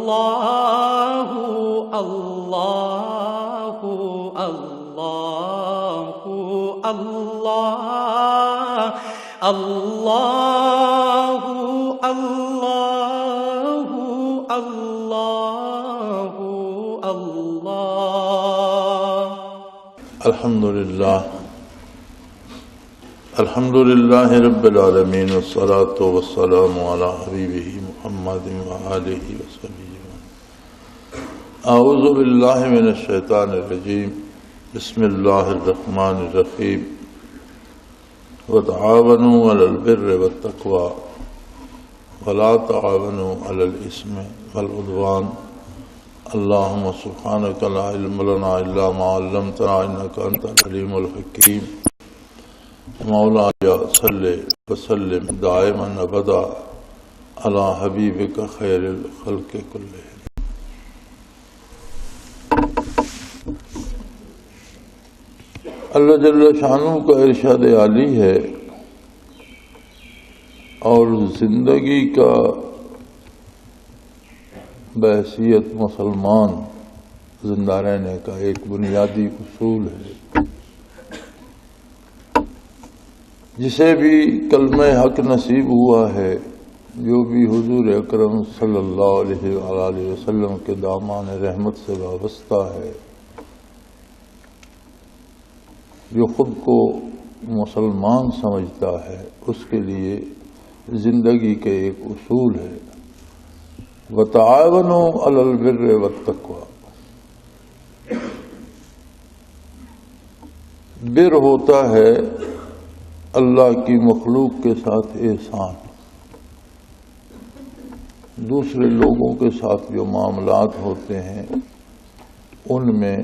اللہ اللہ اللہ اللہ اللہ اللہ اللہ اللہ الحمد للہ رب العالمین والصلاة والسلام علی حبیبہ محمد وآلہ وصحبہ. اعوذ باللہ من الشیطان الرجیم. بسم اللہ الرحمن الرحیم. وتعاونوا علی البر والتقوی ولا تعاونوا علی الاثم والعدوان. اللہم سبحانک لا علم لنا الا ما علمتنا انک انت العلیم الحکیم. مولانا صلی وسلم دائما ابدا علی حبیبک خیر الخلق کلہم. اللہ جل شانہ کا ارشاد عالی ہے اور زندگی کا بحیثیت مسلمان زندہ رہنے کا ایک بنیادی اصول ہے. جسے بھی کلمہ حق نصیب ہوا ہے، جو بھی حضور اکرم صلی اللہ علیہ وآلہ وسلم کے دامان رحمت سے وابستہ ہے، جو خود کو مسلمان سمجھتا ہے، اس کے لیے زندگی کے ایک اصول ہے وَتَعَاوَنُوا عَلَى الْبِرِّ وَالتَّقْوَى. بر ہوتا ہے اللہ کی مخلوق کے ساتھ احسان، دوسرے لوگوں کے ساتھ جو معاملات ہوتے ہیں ان میں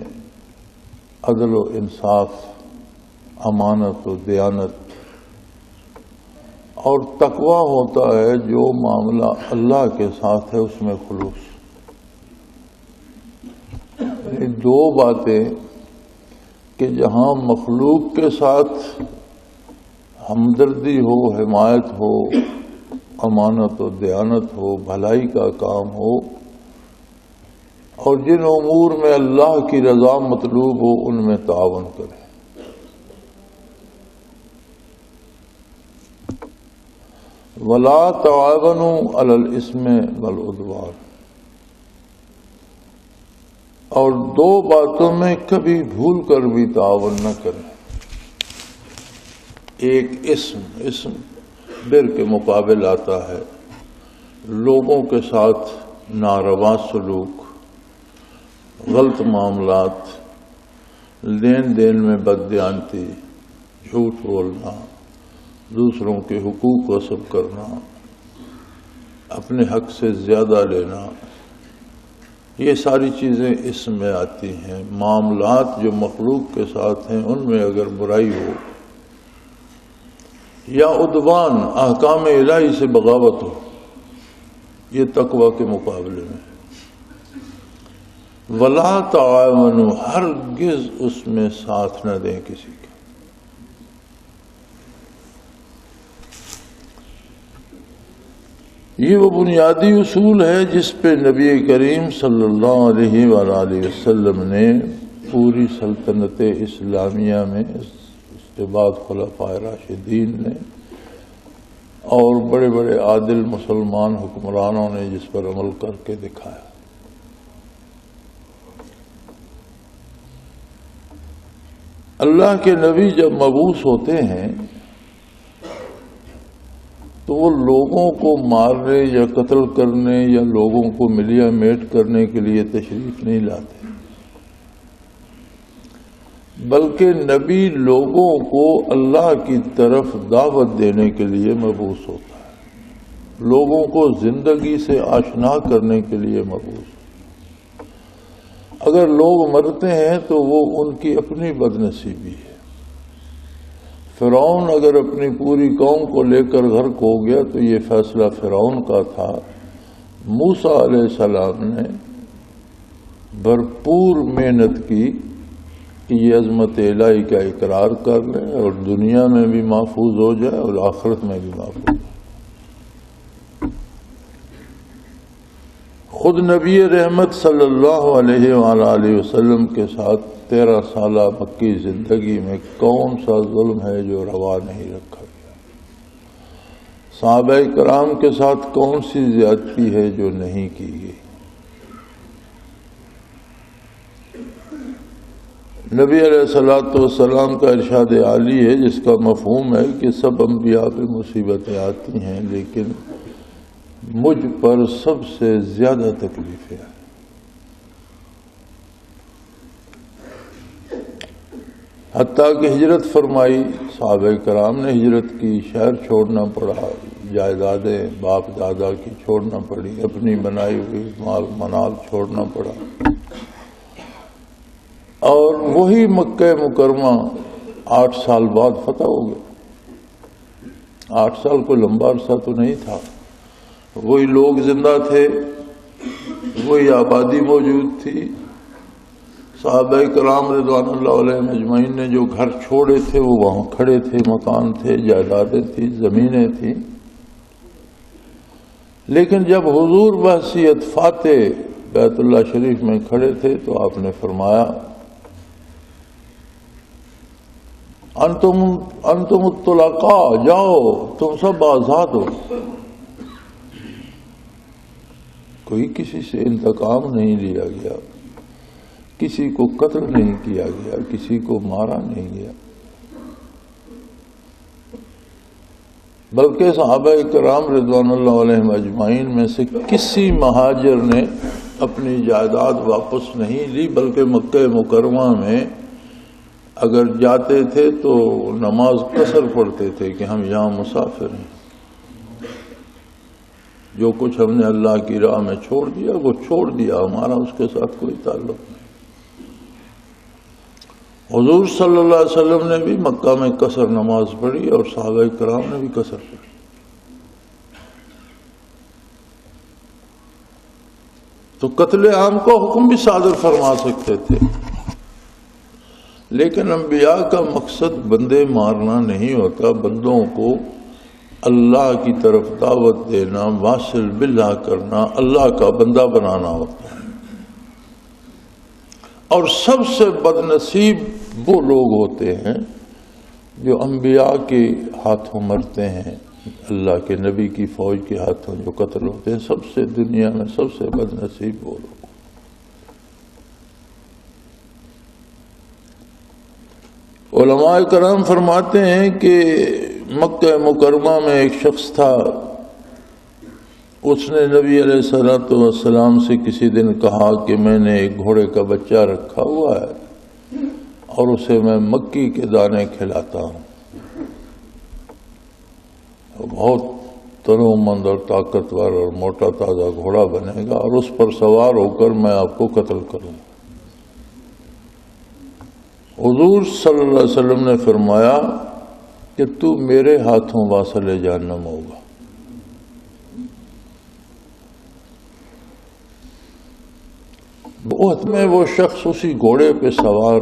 عدل و انصاف، امانت و دیانت. اور تقویٰ ہوتا ہے جو معاملہ اللہ کے ساتھ ہے اس میں خلوص. یعنی دو باتیں کہ جہاں مخلوق کے ساتھ ہمدردی ہو، حمایت ہو، امانت و دیانت ہو، بھلائی کا کام ہو، اور جن امور میں اللہ کی رضا مطلوب ہو ان میں تعاون کریں. وَلَا تَعَاوَنُوا عَلَى الْإِثْمِ وَالْعُدْوَانِ. اور دو باتوں میں کبھی بھول کر بھی تعاون نہ کریں. ایک اسم بر کے مقابل آتا ہے لوگوں کے ساتھ ناروا سلوک، غلط معاملات، لین دین میں بددیانتی، جھوٹ بولنا، دوسروں کے حقوق غصب کرنا، اپنے حق سے زیادہ لینا. یہ ساری چیزیں اسم میں آتی ہیں. معاملات جو مخلوق کے ساتھ ہیں ان میں اگر برائی ہو، یا عدوان احکام الہی سے بغاوت ہو، یہ تقوی کے مقابلے میں. ولا تعاونوا، ہرگز اس میں ساتھ نہ دیں کسی کے. یہ وہ بنیادی اصول ہے جس پہ نبی کریم صلی اللہ علیہ وآلہ وسلم نے پوری سلطنت اسلامیہ میں، اس کے بعد خلفائے راشدین نے اور بڑے بڑے عادل مسلمان حکمرانوں نے جس پر عمل کر کے دکھایا. اللہ کے نبی جب مبعوث ہوتے ہیں تو وہ لوگوں کو مارنے یا قتل کرنے یا لوگوں کو ملیا میٹ کرنے کے لیے تشریف نہیں لاتے، بلکہ نبی لوگوں کو اللہ کی طرف دعوت دینے کے لیے مبعوث ہوتا ہے، لوگوں کو زندگی سے آشنا کرنے کے لیے مبعوث. اگر لوگ مرتے ہیں تو وہ ان کی اپنی بدنصیبی ہے. فرعون اگر اپنی پوری قوم کو لے کر غرق ہو گیا تو یہ فیصلہ فرعون کا تھا. موسیٰ علیہ السلام نے بھرپور محنت کی کہ یہ عظمت الہی کا اقرار کر لیں اور دنیا میں بھی محفوظ ہو جائے اور آخرت میں بھی محفوظ ہو. خود نبی رحمت صلی اللہ علیہ وآلہ وسلم کے ساتھ 13 سالہ مکی زندگی میں کون سا ظلم ہے جو روا نہیں رکھا گیا؟ صحابہ کرام کے ساتھ کون سی زیادتی ہے جو نہیں کی گئی؟ نبی علیہ الصلوۃ والسلام کا ارشاد عالی ہے جس کا مفہوم ہے کہ سب انبیاء پہ مصیبتیں آتی ہیں لیکن مجھ پر سب سے زیادہ تکلیفیں آئیں۔ حتیٰ کہ ہجرت فرمائی، صحابہ کرام نے ہجرت کی، شہر چھوڑنا پڑا، جائیدادیں باپ دادا کی چھوڑنا پڑی، اپنی بنائی ہوئی مال منال چھوڑنا پڑا، اور وہی مکہ مکرمہ 8 سال بعد فتح ہو گیا۔ 8 سال کو لمبا عرصہ تو نہیں تھا، وہی لوگ زندہ تھے، وہی آبادی موجود تھی۔ صحابہ کرام رضوان اللہ علیہم اجمعین نے جو گھر چھوڑے تھے وہ وہاں کھڑے تھے، مکان تھے، جائیدادیں تھیں، زمینیں تھیں۔ لیکن جب حضور بحیثیت فاتح بیت اللہ شریف میں کھڑے تھے تو آپ نے فرمایا انتم الطلقاء، جاؤ تم سب آزاد ہو۔ کوئی کسی سے انتقام نہیں لیا گیا، کسی کو قتل نہیں کیا گیا، کسی کو مارا نہیں گیا، بلکہ صحابہ کرام رضوان اللہ علیہم اجمعین میں سے کسی مہاجر نے اپنی جائیداد واپس نہیں لی، بلکہ مکہ مکرمہ میں اگر جاتے تھے تو نماز قصر پڑھتے تھے کہ ہم یہاں مسافر ہیں، جو کچھ ہم نے اللہ کی راہ میں چھوڑ دیا وہ چھوڑ دیا، ہمارا اس کے ساتھ کوئی تعلق نہیں۔ حضور صلی اللہ علیہ وسلم نے بھی مکہ میں قصر نماز پڑھی اور صحابہ کرام نے بھی قصر پڑھی۔ تو قتل عام کو حکم بھی صادر فرما سکتے تھے، لیکن انبیاء کا مقصد بندے مارنا نہیں ہوتا، بندوں کو اللہ کی طرف دعوت دینا، واصل باللہ کرنا، اللہ کا بندہ بنانا ہوتا ہے۔ اور سب سے بد نصیب وہ لوگ ہوتے ہیں جو انبیاء کے ہاتھوں مرتے ہیں، اللہ کے نبی کی فوج کے ہاتھوں جو قتل ہوتے ہیں، سب سے دنیا میں سب سے بد نصیب وہ لوگ۔ علماء کرام فرماتے ہیں کہ مکہ مکرمہ میں ایک شخص تھا، اس نے نبی علیہ الصلوۃ والسلام سے کسی دن کہا کہ میں نے ایک گھوڑے کا بچہ رکھا ہوا ہے اور اسے میں مکی کے دانے کھلاتا ہوں، بہت تنومند اور طاقتور اور موٹا تازہ گھوڑا بنے گا اور اس پر سوار ہو کر میں آپ کو قتل کروں۔ حضور صلی اللہ علیہ وسلم نے فرمایا کہ تو میرے ہاتھوں واصل جہنم ہوگا۔ احد میں وہ شخص اسی گھوڑے پہ سوار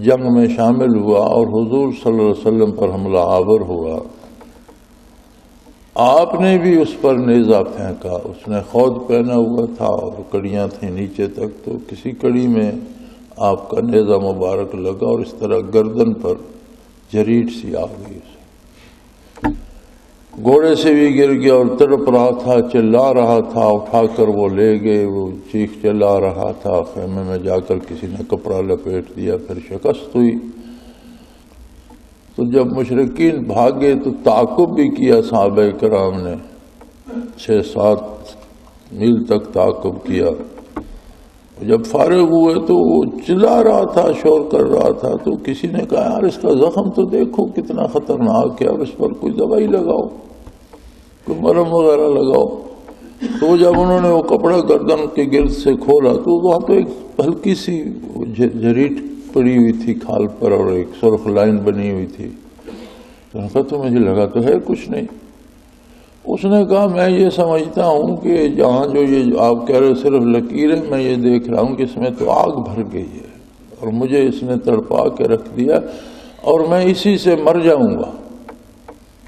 جنگ میں شامل ہوا اور حضور صلی اللہ علیہ وسلم پر حملہ آور ہوا۔ آپ نے بھی اس پر نیزہ پھینکا، اس نے خود پہنا ہوا تھا اور کڑیاں تھیں نیچے تک، تو کسی کڑی میں آپ کا نیزہ مبارک لگا اور اس طرح گردن پر جریٹ سی آ گئی، گھوڑے سے بھی گر گیا اور تڑپ رہا تھا، چلا رہا تھا، اٹھا کر وہ لے گئے، وہ چیخ چلا رہا تھا، خیمے میں جا کر کسی نے کپڑا لپیٹ دیا، پھر شکست ہوئی۔ تو جب مشرکین بھاگے تو تعاقب بھی کیا صحابہ کرام نے، 6-7 میل تک تعاقب کیا۔ جب فارغ ہوئے تو وہ چلا رہا تھا، شور کر رہا تھا، تو کسی نے کہا یار اس کا زخم تو دیکھو کتنا خطرناک ہے، اب اس پر کوئی دوائی لگاؤ، کوئی مرہم وغیرہ لگاؤ۔ تو جب انہوں نے وہ کپڑا گردن کے گرد سے کھولا تو وہاں تو ایک ہلکی سی جریٹ پڑی ہوئی تھی کھال پر اور ایک سرخ لائن بنی ہوئی تھی۔ تو مجھے لگا تو ہے کچھ نہیں۔ اس نے کہا میں یہ سمجھتا ہوں کہ جہاں جو یہ آپ کہہ رہے صرف لکیر ہے، میں یہ دیکھ رہا ہوں کہ اس میں تو آگ بھر گئی ہے اور مجھے اس نے تڑپا کے رکھ دیا اور میں اسی سے مر جاؤں گا۔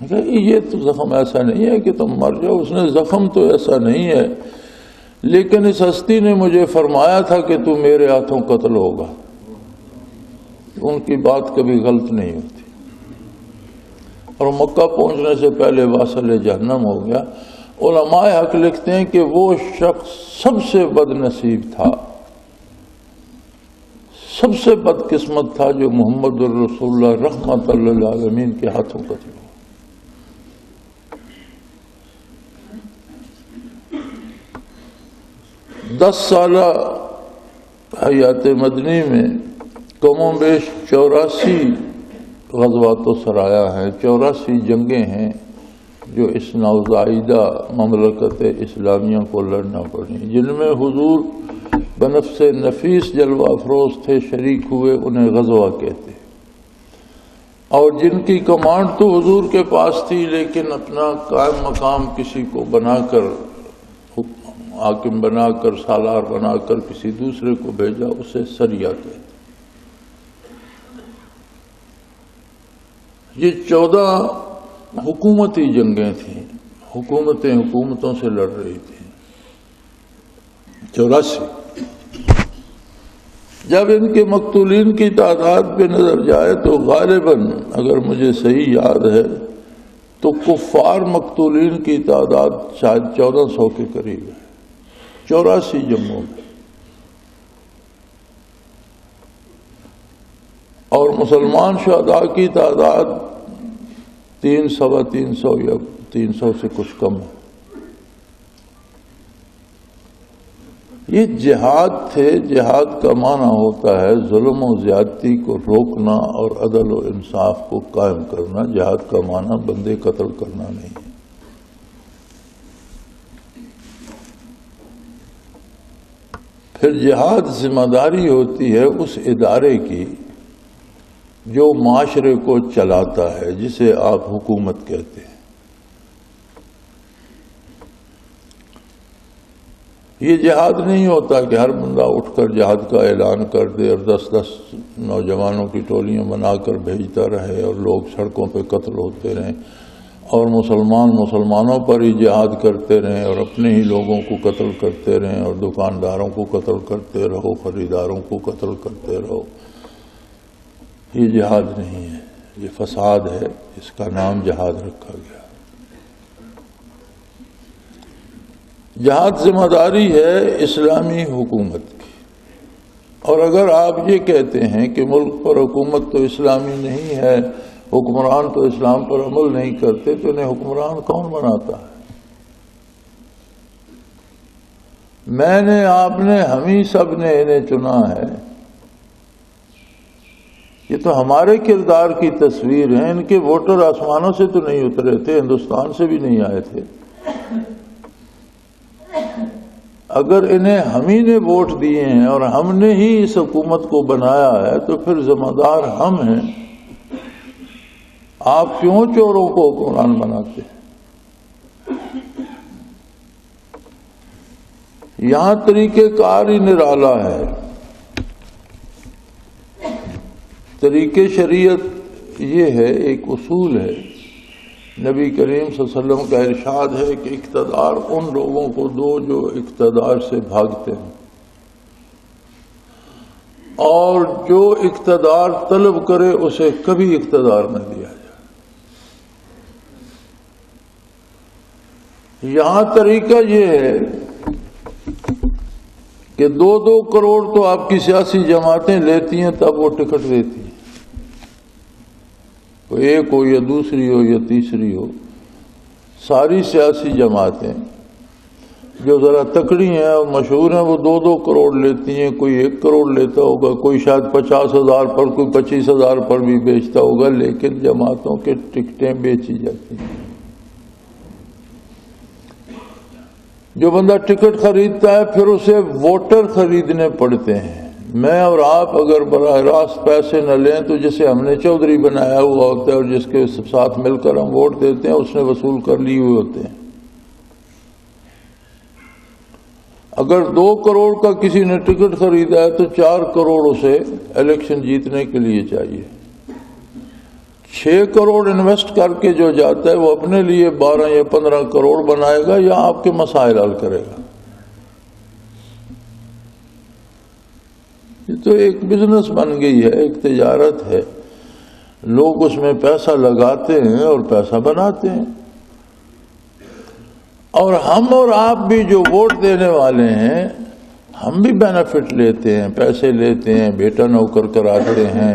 کہ یہ تو زخم ایسا نہیں ہے کہ تم مر جاؤ. اس نے زخم تو ایسا نہیں ہے، لیکن اس ہستی نے مجھے فرمایا تھا کہ تو میرے ہاتھوں قتل ہوگا. ان کی بات کبھی غلط نہیں ہوتی. اور مکہ پہنچنے سے پہلے واصل جہنم ہو گیا. علماء حق لکھتے ہیں کہ وہ شخص سب سے بد نصیب تھا، سب سے بد قسمت تھا جو محمد الرسول اللہ رحمت للعالمین کے ہاتھوں قتل ہوا. دس سالہ حیات مدنی میں کم و بیش 84 غزوات و سرایا ہیں، 84 جنگیں ہیں جو اس نوزائیدہ مملکت اسلامیہ کو لڑنا پڑی، جن میں حضور بنفس نفیس جلوہ افروز تھے، شریک ہوئے، انہیں غزوہ کہتے. اور جن کی کمانڈ تو حضور کے پاس تھی، لیکن اپنا قائم مقام کسی کو بنا کر، حاکم بنا کر، سالار بنا کر کسی دوسرے کو بھیجا، اسے سریہ کہتے. یہ 14 حکومتی جنگیں تھیں، حکومتیں حکومتوں سے لڑ رہی تھیں. 84. جب ان کے مقتولین کی تعداد پہ نظر جائے تو غالباً، اگر مجھے صحیح یاد ہے، تو کفار مقتولین کی تعداد شاید 1400 کے قریب ہے 84 جنگوں میں. اور مسلمان شہداء کی تعداد 300 یا 300 سے کچھ کم ہے. یہ جہاد تھے. جہاد کا معنی ہوتا ہے ظلم و زیادتی کو روکنا اور عدل و انصاف کو قائم کرنا. جہاد کا معنی بندے قتل کرنا نہیں ہے. پھر جہاد ذمہ داری ہوتی ہے اس ادارے کی جو معاشرے کو چلاتا ہے، جسے آپ حکومت کہتے ہیں. یہ جہاد نہیں ہوتا کہ ہر بندہ اٹھ کر جہاد کا اعلان کر دے اور 10 نوجوانوں کی ٹولیاں بنا کر بھیجتا رہے اور لوگ سڑکوں پہ قتل ہوتے رہیں اور مسلمانوں پر ہی جہاد کرتے رہیں اور اپنے ہی لوگوں کو قتل کرتے رہیں اور دکانداروں کو قتل کرتے رہو، خریداروں کو قتل کرتے رہو. یہ جہاد نہیں ہے، یہ فساد ہے. اس کا نام جہاد رکھا گیا. جہاد ذمہ داری ہے اسلامی حکومت کی. اور اگر آپ یہ کہتے ہیں کہ ملک پر حکومت تو اسلامی نہیں ہے، حکمران تو اسلام پر عمل نہیں کرتے، تو انہیں حکمران کون بناتا ہے؟ میں نے، آپ نے، ہم ہی سب نے انہیں چنا ہے. یہ تو ہمارے کردار کی تصویر ہے. ان کے ووٹر آسمانوں سے تو نہیں اترے تھے، ہندوستان سے بھی نہیں آئے تھے. اگر انہیں ہم ہی نے ووٹ دیے ہیں اور ہم نے ہی اس حکومت کو بنایا ہے تو پھر ذمہ دار ہم ہیں. آپ کیوں چوروں کو حکمران بناتے ہیں؟ یہاں طریقہ کار ہی نرالا ہے. طریقہ شریعت یہ ہے، ایک اصول ہے. نبی کریم صلی اللہ علیہ وسلم کا ارشاد ہے کہ اقتدار ان لوگوں کو دو جو اقتدار سے بھاگتے ہیں، اور جو اقتدار طلب کرے اسے کبھی اقتدار نہ دیا جائے. یہاں طریقہ یہ ہے کہ 2-2 کروڑ تو آپ کی سیاسی جماعتیں لیتی ہیں، تب وہ ٹکٹ دیتی ہیں. کوئی ایک ہو یا دوسری ہو یا تیسری ہو، ساری سیاسی جماعتیں جو ذرا تکڑی ہیں اور مشہور ہیں وہ 2-2 کروڑ لیتی ہیں. کوئی 1 کروڑ لیتا ہوگا، کوئی شاید 50,000 پر، کوئی 25,000 پر بھی بیچتا ہوگا، لیکن جماعتوں کے ٹکٹیں بیچی جاتی ہیں. جو بندہ ٹکٹ خریدتا ہے پھر اسے ووٹر خریدنے پڑتے ہیں. میں اور آپ اگر براہ راست پیسے نہ لیں تو جسے ہم نے چودھری بنایا ہوا ہوتا ہے اور جس کے ساتھ مل کر ہم ووٹ دیتے ہیں اس نے وصول کر لیے ہوئے ہوتے ہیں. اگر 2 کروڑ کا کسی نے ٹکٹ خریدا ہے تو 4 کروڑ اسے الیکشن جیتنے کے لیے چاہیے. 6 کروڑ انویسٹ کر کے جو جاتا ہے وہ اپنے لیے 12 یا 15 کروڑ بنائے گا یا آپ کے مسائل حل کرے گا؟ یہ تو ایک بزنس بن گئی ہے، ایک تجارت ہے، لوگ اس میں پیسہ لگاتے ہیں اور پیسہ بناتے ہیں۔ اور ہم اور آپ بھی جو ووٹ دینے والے ہیں، ہم بھی بینیفٹ لیتے ہیں، پیسے لیتے ہیں، بیٹا نوکر کراتے ہیں،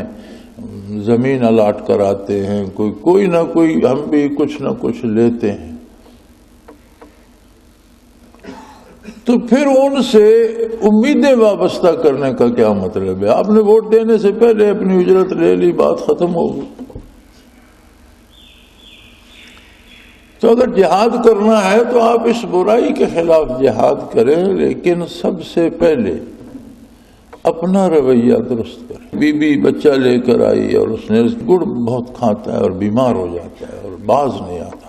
زمین الاٹ کراتے ہیں، کوئی نہ کوئی ہم بھی کچھ نہ کچھ لیتے ہیں۔ تو پھر ان سے امیدیں وابستہ کرنے کا کیا مطلب ہے؟ آپ نے ووٹ دینے سے پہلے اپنی اجرت لے لی، بات ختم ہو گئی۔ تو اگر جہاد کرنا ہے تو آپ اس برائی کے خلاف جہاد کریں، لیکن سب سے پہلے اپنا رویہ درست کریں۔ بی بی بچہ لے کر آئی اور اس نے گڑ بہت کھاتا ہے اور بیمار ہو جاتا ہے اور باز نہیں آتا،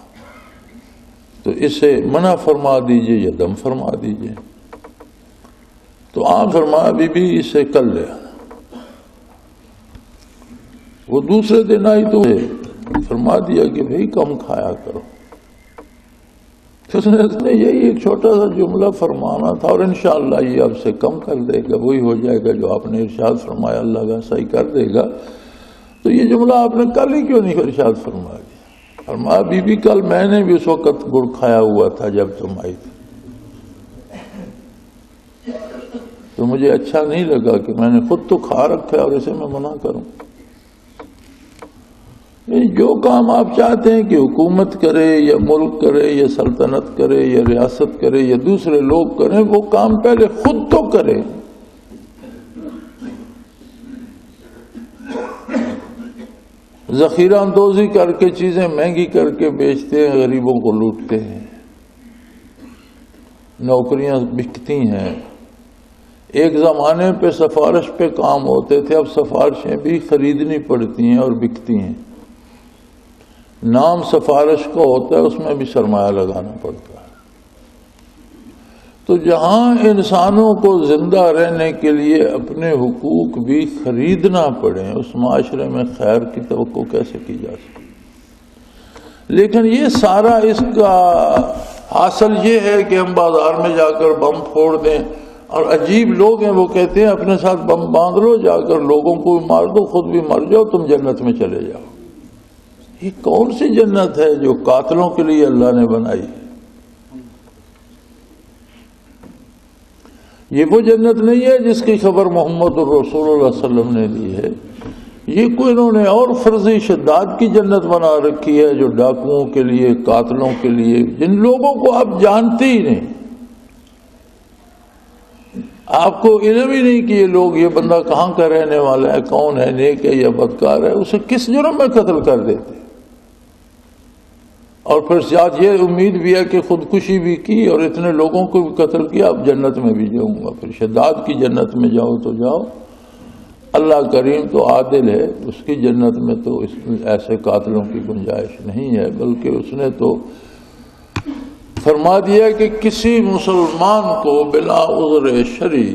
تو اسے منع فرما دیجئے یا دم فرما دیجئے۔ تو آپ فرمایا بی بی اسے کل لے آنا۔ وہ دوسرے دن آئی تو فرما دیا کہ بھئی کم کھایا کرو۔ اس نے یہی ایک چھوٹا سا جملہ فرمانا تھا اور انشاءاللہ یہ اب سے کم کر دے گا، وہی ہو جائے گا جو آپ نے ارشاد فرمایا، اللہ ویسا ہی کر دے گا۔ تو یہ جملہ آپ نے کل ہی کیوں نہیں ارشاد فرمایا؟ فرمایا بی بی کل میں نے بھی اس وقت گڑ کھایا ہوا تھا جب تم آئی تھی، تو مجھے اچھا نہیں لگا کہ میں نے خود تو کھا رکھا ہے اور اسے میں منع کروں۔ جو کام آپ چاہتے ہیں کہ حکومت کرے یا ملک کرے یا سلطنت کرے یا ریاست کرے یا دوسرے لوگ کریں، وہ کام پہلے خود تو کرے۔ ذخیرہ اندوزی کر کے چیزیں مہنگی کر کے بیچتے ہیں، غریبوں کو لوٹتے ہیں، نوکریاں بکتی ہیں۔ ایک زمانے پہ سفارش پہ کام ہوتے تھے، اب سفارشیں بھی خریدنی پڑتی ہیں اور بکتی ہیں۔ نام سفارش کا ہوتا ہے، اس میں بھی سرمایہ لگانا پڑتا ہے۔ تو جہاں انسانوں کو زندہ رہنے کے لیے اپنے حقوق بھی خریدنا پڑے، اس معاشرے میں خیر کی توقع کیسے کی جا سکتی؟ لیکن یہ سارا اس کا حاصل یہ ہے کہ ہم بازار میں جا کر بم پھوڑ دیں، اور عجیب لوگ ہیں وہ کہتے ہیں اپنے ساتھ بم باندھ لو، جا کر لوگوں کو بھی مار دو، خود بھی مر جاؤ، تم جنت میں چلے جاؤ۔ یہ کون سی جنت ہے جو قاتلوں کے لیے اللہ نے بنائی؟ یہ وہ جنت نہیں ہے جس کی خبر محمد الرسول اللہ صلی اللہ علیہ وسلم نے دی ہے۔ یہ کوئی انہوں نے اور فرضی شداد کی جنت بنا رکھی ہے، جو ڈاکوؤں کے لیے، قاتلوں کے لیے، جن لوگوں کو آپ جانتے ہی نہیں، آپ کو علم ہی نہیں کہ یہ لوگ، یہ بندہ کہاں کا رہنے والا ہے، کون ہے، نیک ہے یا بدکار ہے، اسے کس جرم میں قتل کر دیتے، اور پھر ساتھ یہ امید بھی ہے کہ خودکشی بھی کی اور اتنے لوگوں کو بھی قتل کیا، اب جنت میں بھی جاؤں گا۔ پھر شداد کی جنت میں جاؤ تو جاؤ، اللہ کریم تو عادل ہے، اس کی جنت میں تو ایسے قاتلوں کی گنجائش نہیں ہے، بلکہ اس نے تو فرما دیا کہ کسی مسلمان کو بلا عذر شرعی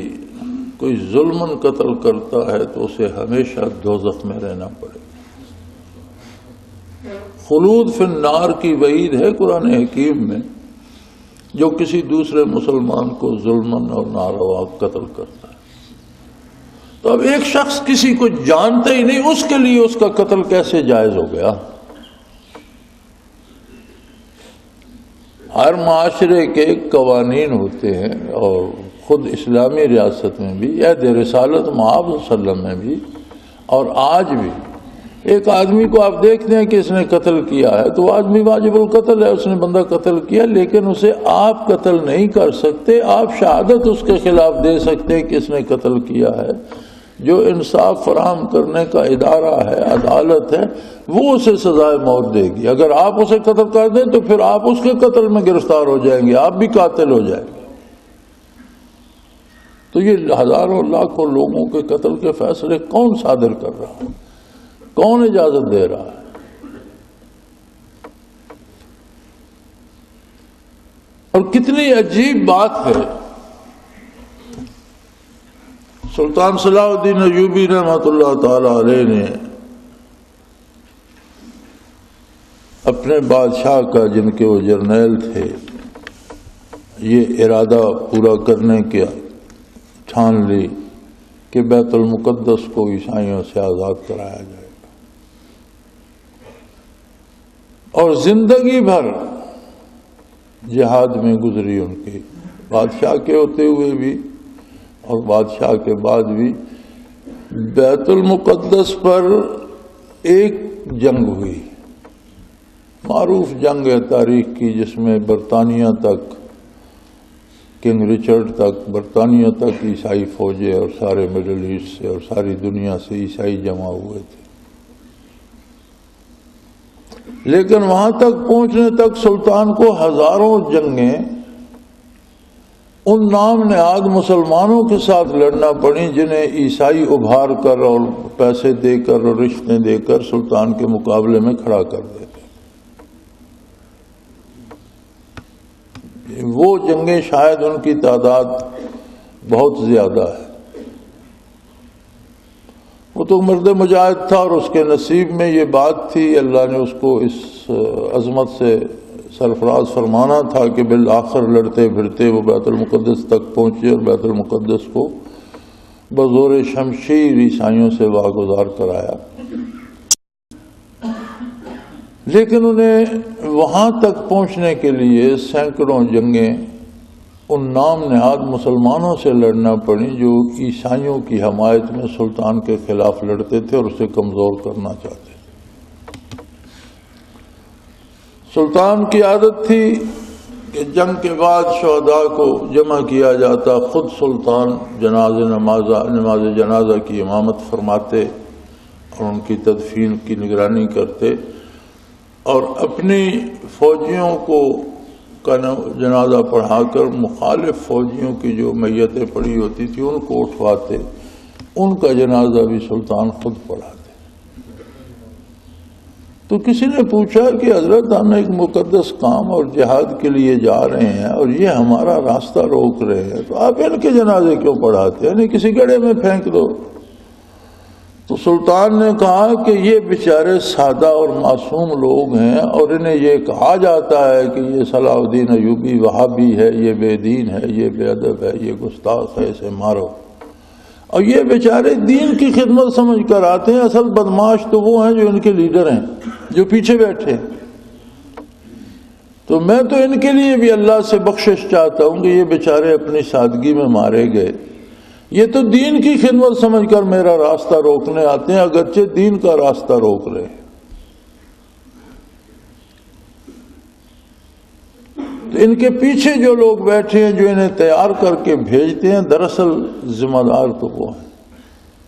کوئی ظلمن قتل کرتا ہے تو اسے ہمیشہ دوزخ میں رہنا پڑے۔ خلود فی النار کی وعید ہے قرآن حکیم میں، جو کسی دوسرے مسلمان کو ظلمن اور ناروا قتل کرتا ہے۔ تو اب ایک شخص کسی کو جانتا ہی نہیں، اس کے لیے اس کا قتل کیسے جائز ہو گیا؟ ہر معاشرے کے قوانین ہوتے ہیں، اور خود اسلامی ریاست میں بھی، عہد رسالت مآب صلی اللہ علیہ وسلم میں بھی، اور آج بھی ایک آدمی کو آپ دیکھتے ہیں کہ اس نے قتل کیا ہے تو وہ آدمی واجب القتل ہے، اس نے بندہ قتل کیا، لیکن اسے آپ قتل نہیں کر سکتے، آپ شہادت اس کے خلاف دے سکتے کہ اس نے قتل کیا ہے۔ جو انصاف فراہم کرنے کا ادارہ ہے، عدالت ہے، وہ اسے سزائے موت دے گی۔ اگر آپ اسے قتل کر دیں تو پھر آپ اس کے قتل میں گرفتار ہو جائیں گے، آپ بھی قاتل ہو جائیں گے۔ تو یہ ہزاروں لاکھوں لوگوں کے قتل کے فیصلے کون صادر کر رہا ہے؟ کون اجازت دے رہا ہے؟ اور کتنی عجیب بات ہے، سلطان صلاح الدین ایوبی رحمۃ اللہ تعالی علیہ نے اپنے بادشاہ کا، جن کے وہ جرنیل تھے، یہ ارادہ پورا کرنے کے ٹھان لی کہ بیت المقدس کو عیسائیوں سے آزاد کرایا جائے گا، اور زندگی بھر جہاد میں گزری ان کی، بادشاہ کے ہوتے ہوئے بھی اور بادشاہ کے بعد بھی۔ بیت المقدس پر ایک جنگ ہوئی، معروف جنگ ہے تاریخ کی، جس میں برطانیہ تک، کنگ رچرڈ تک، برطانیہ تک عیسائی فوجیں اور سارے مڈل ایسٹ سے اور ساری دنیا سے عیسائی جمع ہوئے تھے، لیکن وہاں تک پہنچنے تک سلطان کو ہزاروں جنگیں ان نام نہاد مسلمانوں کے ساتھ لڑنا پڑی، جنہیں عیسائی ابھار کر اور پیسے دے کر اور رشوتیں دے کر سلطان کے مقابلے میں کھڑا کر دیتے۔ وہ جنگیں شاید ان کی تعداد بہت زیادہ ہے۔ وہ تو مرد مجاہد تھا، اور اس کے نصیب میں یہ بات تھی، اللہ نے اس کو اس عظمت سے سرفراز فرمانا تھا کہ بالآخر لڑتے پھرتے وہ بیت المقدس تک پہنچے اور بیت المقدس کو بزور شمشیر عیسائیوں سے واگزار کرایا۔ لیکن انہیں وہاں تک پہنچنے کے لیے سینکڑوں جنگیں ان نام نہاد مسلمانوں سے لڑنا پڑی، جو عیسائیوں کی حمایت میں سلطان کے خلاف لڑتے تھے اور اسے کمزور کرنا چاہتے تھے۔ سلطان کی عادت تھی کہ جنگ کے بعد شہداء کو جمع کیا جاتا، خود سلطان نماز جنازہ کی امامت فرماتے اور ان کی تدفین کی نگرانی کرتے، اور اپنی فوجیوں کو کا جنازہ پڑھا کر مخالف فوجیوں کی جو میتیں پڑی ہوتی تھی ان کو اٹھواتے، ان کا جنازہ بھی سلطان خود پڑھاتے۔ تو کسی نے پوچھا کہ حضرت ہم ایک مقدس کام اور جہاد کے لیے جا رہے ہیں اور یہ ہمارا راستہ روک رہے ہیں، تو آپ ان کے جنازے کیوں پڑھاتے ہیں؟ کسی گڑھے میں پھینک دو۔ تو سلطان نے کہا کہ یہ بیچارے سادہ اور معصوم لوگ ہیں، اور انہیں یہ کہا جاتا ہے کہ یہ صلاح الدین ایوبی وہابی ہے، یہ بے دین ہے، یہ بے ادب ہے، یہ گستاخ ہے، اسے مارو۔ اور یہ بیچارے دین کی خدمت سمجھ کر آتے ہیں، اصل بدماش تو وہ ہیں جو ان کے لیڈر ہیں، جو پیچھے بیٹھے۔ تو میں تو ان کے لیے بھی اللہ سے بخشش چاہتا ہوں کہ یہ بیچارے اپنی سادگی میں مارے گئے، یہ تو دین کی خدمت سمجھ کر میرا راستہ روکنے آتے ہیں، اگرچہ دین کا راستہ روک رہے ہیں۔ تو ان کے پیچھے جو لوگ بیٹھے ہیں، جو انہیں تیار کر کے بھیجتے ہیں، دراصل ذمہ دار تو وہ ہیں۔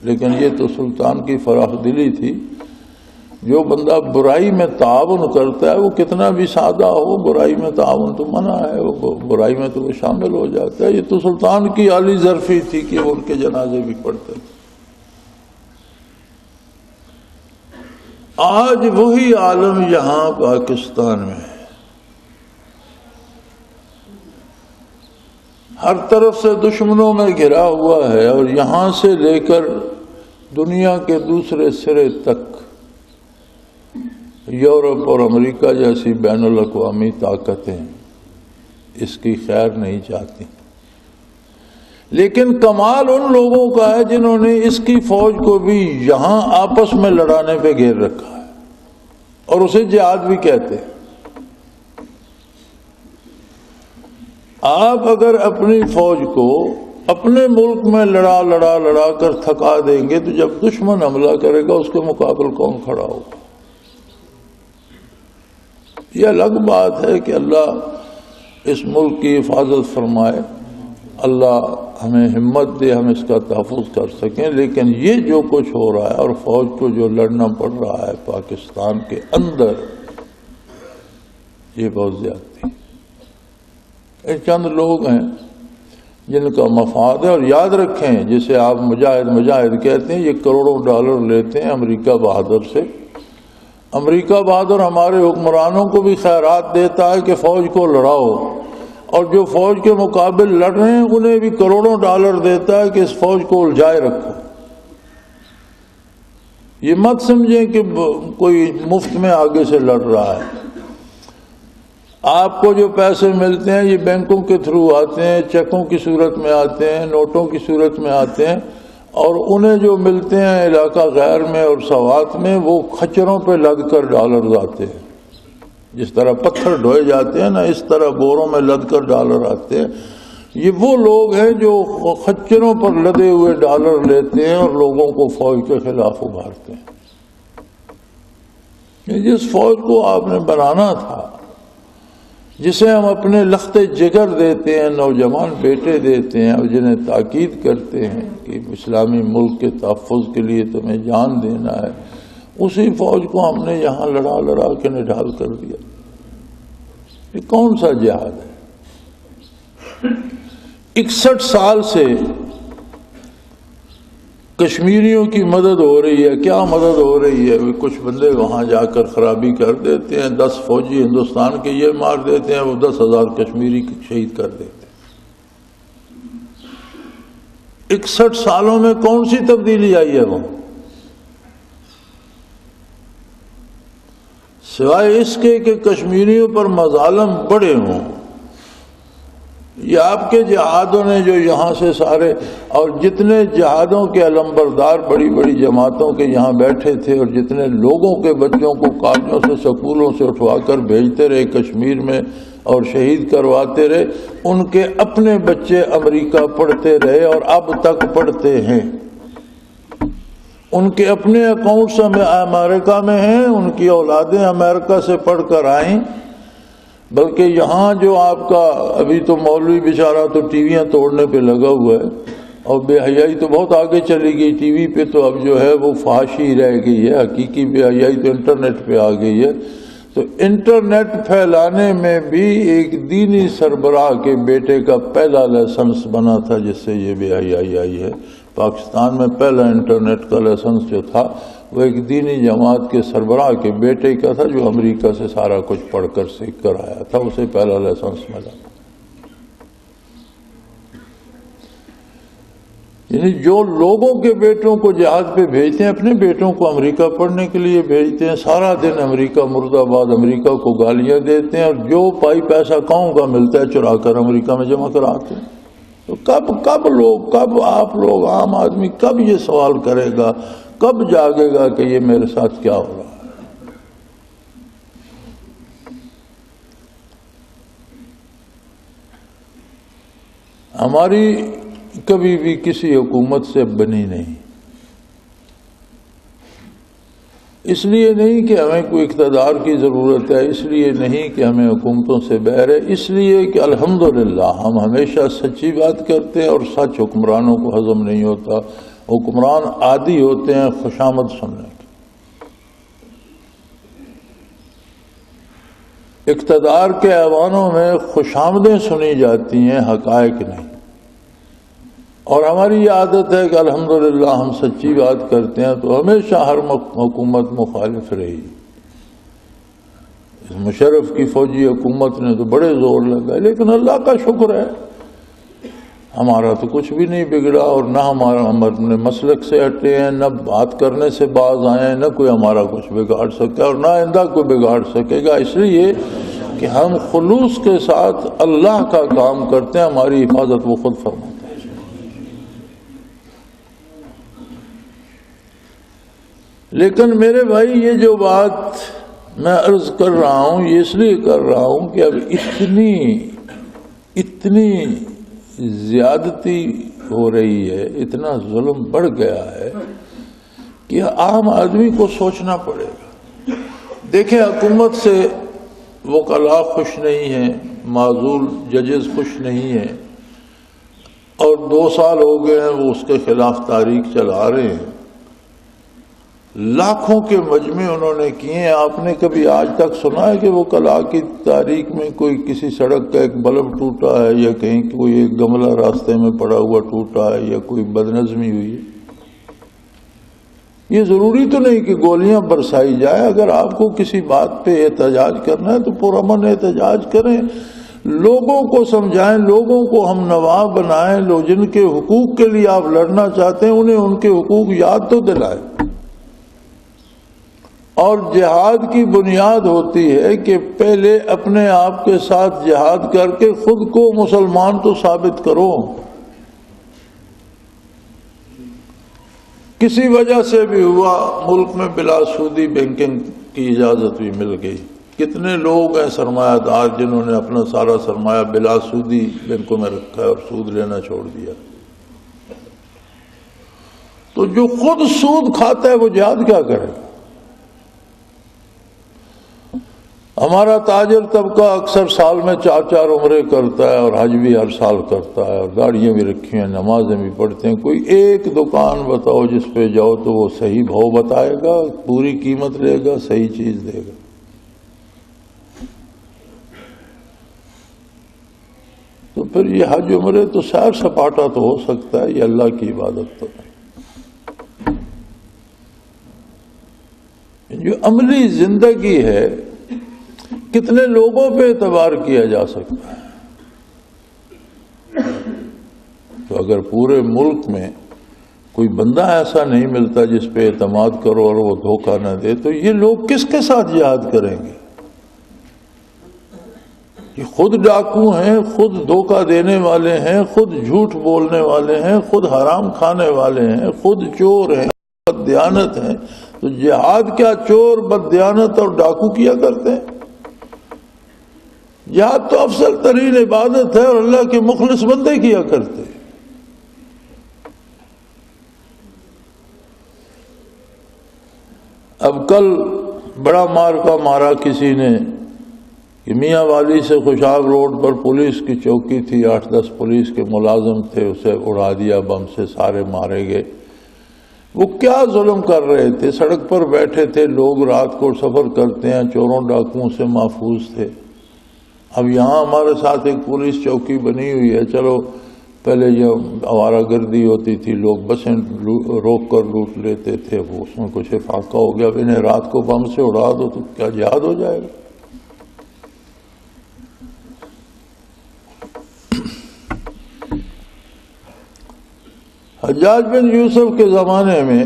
لیکن یہ تو سلطان کی فراخ دلی تھی، جو بندہ برائی میں تعاون کرتا ہے، وہ کتنا بھی سادہ ہو، برائی میں تعاون تو منع ہے، وہ برائی میں تو وہ شامل ہو جاتا ہے۔ یہ تو سلطان کی اعلی ظرفی تھی کہ وہ ان کے جنازے بھی پڑھتے تھے۔ آج وہی عالم یہاں پاکستان میں ہے، ہر طرف سے دشمنوں میں گھرا ہوا ہے، اور یہاں سے لے کر دنیا کے دوسرے سرے تک یورپ اور امریکہ جیسی بین الاقوامی طاقتیں اس کی خیر نہیں چاہتی۔ لیکن کمال ان لوگوں کا ہے جنہوں نے اس کی فوج کو بھی یہاں آپس میں لڑانے پہ گھیر رکھا ہے، اور اسے جہاد بھی کہتے ہیں۔ آپ اگر اپنی فوج کو اپنے ملک میں لڑا کر تھکا دیں گے، تو جب دشمن حملہ کرے گا اس کے مقابل کون کھڑا ہوگا؟ یہ الگ بات ہے کہ اللہ اس ملک کی حفاظت فرمائے، اللہ ہمیں ہمت دے، ہم اس کا تحفظ کر سکیں۔ لیکن یہ جو کچھ ہو رہا ہے اور فوج کو جو لڑنا پڑ رہا ہے پاکستان کے اندر، یہ بہت زیادتی۔ چند لوگ ہیں جن کا مفاد ہے، اور یاد رکھیں جسے آپ مجاہد کہتے ہیں، یہ کروڑوں ڈالر لیتے ہیں امریکہ بہادر سے۔ امریکہ بہادر ہمارے حکمرانوں کو بھی خیرات دیتا ہے کہ فوج کو لڑاؤ، اور جو فوج کے مقابل لڑ رہے ہیں انہیں بھی کروڑوں ڈالر دیتا ہے کہ اس فوج کو الجھائے رکھو۔ یہ مت سمجھیں کہ کوئی مفت میں آگے سے لڑ رہا ہے، آپ کو جو پیسے ملتے ہیں یہ بینکوں کے تھرو آتے ہیں، چیکوں کی صورت میں آتے ہیں، نوٹوں کی صورت میں آتے ہیں، اور انہیں جو ملتے ہیں علاقہ غیر میں اور سوات میں وہ کھچروں پہ لد کر ڈالر آتے ہیں. جس طرح پتھر ڈھوئے جاتے ہیں نا، اس طرح بوروں میں لد کر ڈالر آتے ہیں. یہ وہ لوگ ہیں جو خچروں پر لدے ہوئے ڈالر لیتے ہیں اور لوگوں کو فوج کے خلاف ابھارتے ہیں. جس فوج کو آپ نے بنانا تھا، جسے ہم اپنے لخت جگر دیتے ہیں، نوجوان بیٹے دیتے ہیں، اور جنہیں تاکید کرتے ہیں کہ اسلامی ملک کے تحفظ کے لیے تمہیں جان دینا ہے، اسی فوج کو ہم نے یہاں لڑا لڑا کے نڈھال کر دیا. یہ کون سا جہاد ہے؟ 61 سال سے کشمیریوں کی مدد ہو رہی ہے. کیا مدد ہو رہی ہے؟ کچھ بندے وہاں جا کر خرابی کر دیتے ہیں، 10 فوجی ہندوستان کے یہ مار دیتے ہیں، وہ 10,000 کشمیری شہید کر دیتے ہیں. 61 سالوں میں کون سی تبدیلی آئی ہے؟ وہ سوائے اس کے کہ کشمیریوں پر مظالم بڑے ہوں. یہ آپ کے جہادوں نے جو یہاں سے سارے، اور جتنے جہادوں کے علمبردار بڑی بڑی جماعتوں کے یہاں بیٹھے تھے، اور جتنے لوگوں کے بچوں کو کالجوں سے سکولوں سے اٹھوا کر بھیجتے رہے کشمیر میں اور شہید کرواتے رہے، ان کے اپنے بچے امریکہ پڑھتے رہے اور اب تک پڑھتے ہیں. ان کے اپنے اکاؤنٹس امریکہ میں ہیں، ان کی اولادیں امریکہ سے پڑھ کر آئیں. بلکہ یہاں جو آپ کا ابھی تو مولوی بیچارہ تو ٹی ویاں توڑنے پہ لگا ہوا ہے، اور بے حیائی تو بہت آگے چلی گئی. ٹی وی پہ تو اب جو ہے وہ فحاشی رہ گئی ہے، حقیقی بے حیائی تو انٹرنیٹ پہ آ گئی ہے. تو انٹرنیٹ پھیلانے میں بھی ایک دینی سربراہ کے بیٹے کا پہلا لائسنس بنا تھا جس سے یہ بے حیائی آئی ہے. پاکستان میں پہلا انٹرنیٹ کا لائسنس جو تھا وہ ایک دینی جماعت کے سربراہ کے بیٹے کا تھا، جو امریکہ سے سارا کچھ پڑھ کر سیکھ کر آیا تھا، اسے پہلا لائسنس ملا. یعنی جو لوگوں کے بیٹوں کو جہاد پہ بھیجتے ہیں، اپنے بیٹوں کو امریکہ پڑھنے کے لیے بھیجتے ہیں، سارا دن امریکہ مرد آباد، امریکہ کو گالیاں دیتے ہیں، اور جو پائی پیسہ کہوں کا ملتا ہے چرا کر امریکہ میں جمع کراتے ہیں. تو کب آپ لوگ عام آدمی کب یہ سوال کرے گا، کب جاگے گا کہ یہ میرے ساتھ کیا ہو رہا ہے؟ ہماری کبھی بھی کسی حکومت سے بنی نہیں. اس لیے نہیں کہ ہمیں کوئی اقتدار کی ضرورت ہے، اس لیے نہیں کہ ہمیں حکومتوں سے بہر ہے، اس لیے کہ الحمدللہ ہم ہمیشہ سچی بات کرتے ہیں، اور سچ حکمرانوں کو ہضم نہیں ہوتا. حکمران عادی ہوتے ہیں خوشامد سننے کے. اقتدار کے ایوانوں میں خوشامدیں سنی جاتی ہیں، حقائق نہیں. اور ہماری یہ عادت ہے کہ الحمدللہ ہم سچی بات کرتے ہیں، تو ہمیشہ ہر حکومت مخالف رہی. اس مشرف کی فوجی حکومت نے تو بڑے زور لگائے، لیکن اللہ کا شکر ہے ہمارا تو کچھ بھی نہیں بگڑا، اور نہ ہم اپنے مسلک سے ہٹے ہیں، نہ بات کرنے سے باز آئے ہیں، نہ کوئی ہمارا کچھ بگاڑ سکا اور نہ آئندہ کوئی بگاڑ سکے گا. اس لیے کہ ہم خلوص کے ساتھ اللہ کا کام کرتے ہیں، ہماری حفاظت وہ خود فرماتا ہے. لیکن میرے بھائی، یہ جو بات میں عرض کر رہا ہوں یہ اس لیے کر رہا ہوں کہ اب اتنی زیادتی ہو رہی ہے، اتنا ظلم بڑھ گیا ہے کہ عام آدمی کو سوچنا پڑے گا. دیکھیں، حکومت سے وکلاء خوش نہیں ہیں، معزول ججز خوش نہیں ہیں، اور 2 سال ہو گئے ہیں وہ اس کے خلاف تحریک چلا رہے ہیں. لاکھوں کے مجمع انہوں نے کیے ہیں. آپ نے کبھی آج تک سنا ہے کہ وہ وکلاء کی تاریخ میں کوئی کسی سڑک کا ایک بلب ٹوٹا ہے، یا کہیں کوئی ایک گملہ راستے میں پڑا ہوا ٹوٹا ہے، یا کوئی بدنظمی ہوئی ہے؟ یہ ضروری تو نہیں کہ گولیاں برسائی جائیں. اگر آپ کو کسی بات پہ احتجاج کرنا ہے تو پرامن احتجاج کریں، لوگوں کو سمجھائیں، لوگوں کو ہم نوا بنائیں. لوگ جن کے حقوق کے لیے آپ لڑنا چاہتے ہیں انہیں ان کے حقوق یاد تو دلائیں. اور جہاد کی بنیاد ہوتی ہے کہ پہلے اپنے آپ کے ساتھ جہاد کر کے خود کو مسلمان تو ثابت کرو. کسی وجہ سے بھی ہوا ملک میں بلا سودی بینکنگ کی اجازت بھی مل گئی. کتنے لوگ ہیں سرمایہ دار جنہوں نے اپنا سارا سرمایہ بلا سودی بینکوں میں رکھا ہے اور سود لینا چھوڑ دیا. تو جو خود سود کھاتا ہے وہ جہاد کیا کرے؟ ہمارا تاجر طبقہ اکثر سال میں 4 عمرے کرتا ہے اور حج بھی ہر سال کرتا ہے اور گاڑیاں بھی رکھی ہیں، نمازیں بھی پڑھتے ہیں. کوئی ایک دکان بتاؤ جس پہ جاؤ تو وہ صحیح بھاؤ بتائے گا، پوری قیمت لے گا، صحیح چیز دے گا. تو پھر یہ حج عمرے تو سیر سپاٹا تو ہو سکتا ہے، یہ اللہ کی عبادت تو نہیں. جو عملی زندگی ہے کتنے لوگوں پہ اعتبار کیا جا سکتا ہے؟ تو اگر پورے ملک میں کوئی بندہ ایسا نہیں ملتا جس پہ اعتماد کرو اور وہ دھوکہ نہ دے تو یہ لوگ کس کے ساتھ جہاد کریں گے؟ یہ خود ڈاکو ہیں، خود دھوکہ دینے والے ہیں، خود جھوٹ بولنے والے ہیں، خود حرام کھانے والے ہیں، خود چور ہیں، بددیانت ہیں. تو جہاد کیا چور بددیانت اور ڈاکو کیا کرتے ہیں؟ جہاد تو افضل ترین عبادت ہے اور اللہ کے مخلص بندے کیا کرتے. اب کل بڑا مارکا مارا کسی نے کہ میاں والی سے خوشحال روڈ پر پولیس کی چوکی تھی، 8-10 پولیس کے ملازم تھے، اسے اڑا دیا بم سے، سارے مارے گئے. وہ کیا ظلم کر رہے تھے؟ سڑک پر بیٹھے تھے لوگ، رات کو سفر کرتے ہیں، چوروں ڈاکوؤں سے محفوظ تھے. اب یہاں ہمارے ساتھ ایک پولیس چوکی بنی ہوئی ہے. چلو پہلے جب آوارہ گردی ہوتی تھی لوگ بسیں روک کر لوٹ لیتے تھے، وہ اس میں کچھ افاقہ ہو گیا. اب انہیں رات کو بم سے اڑا دو تو کیا جہاد ہو جائے گا؟ حجاج بن یوسف کے زمانے میں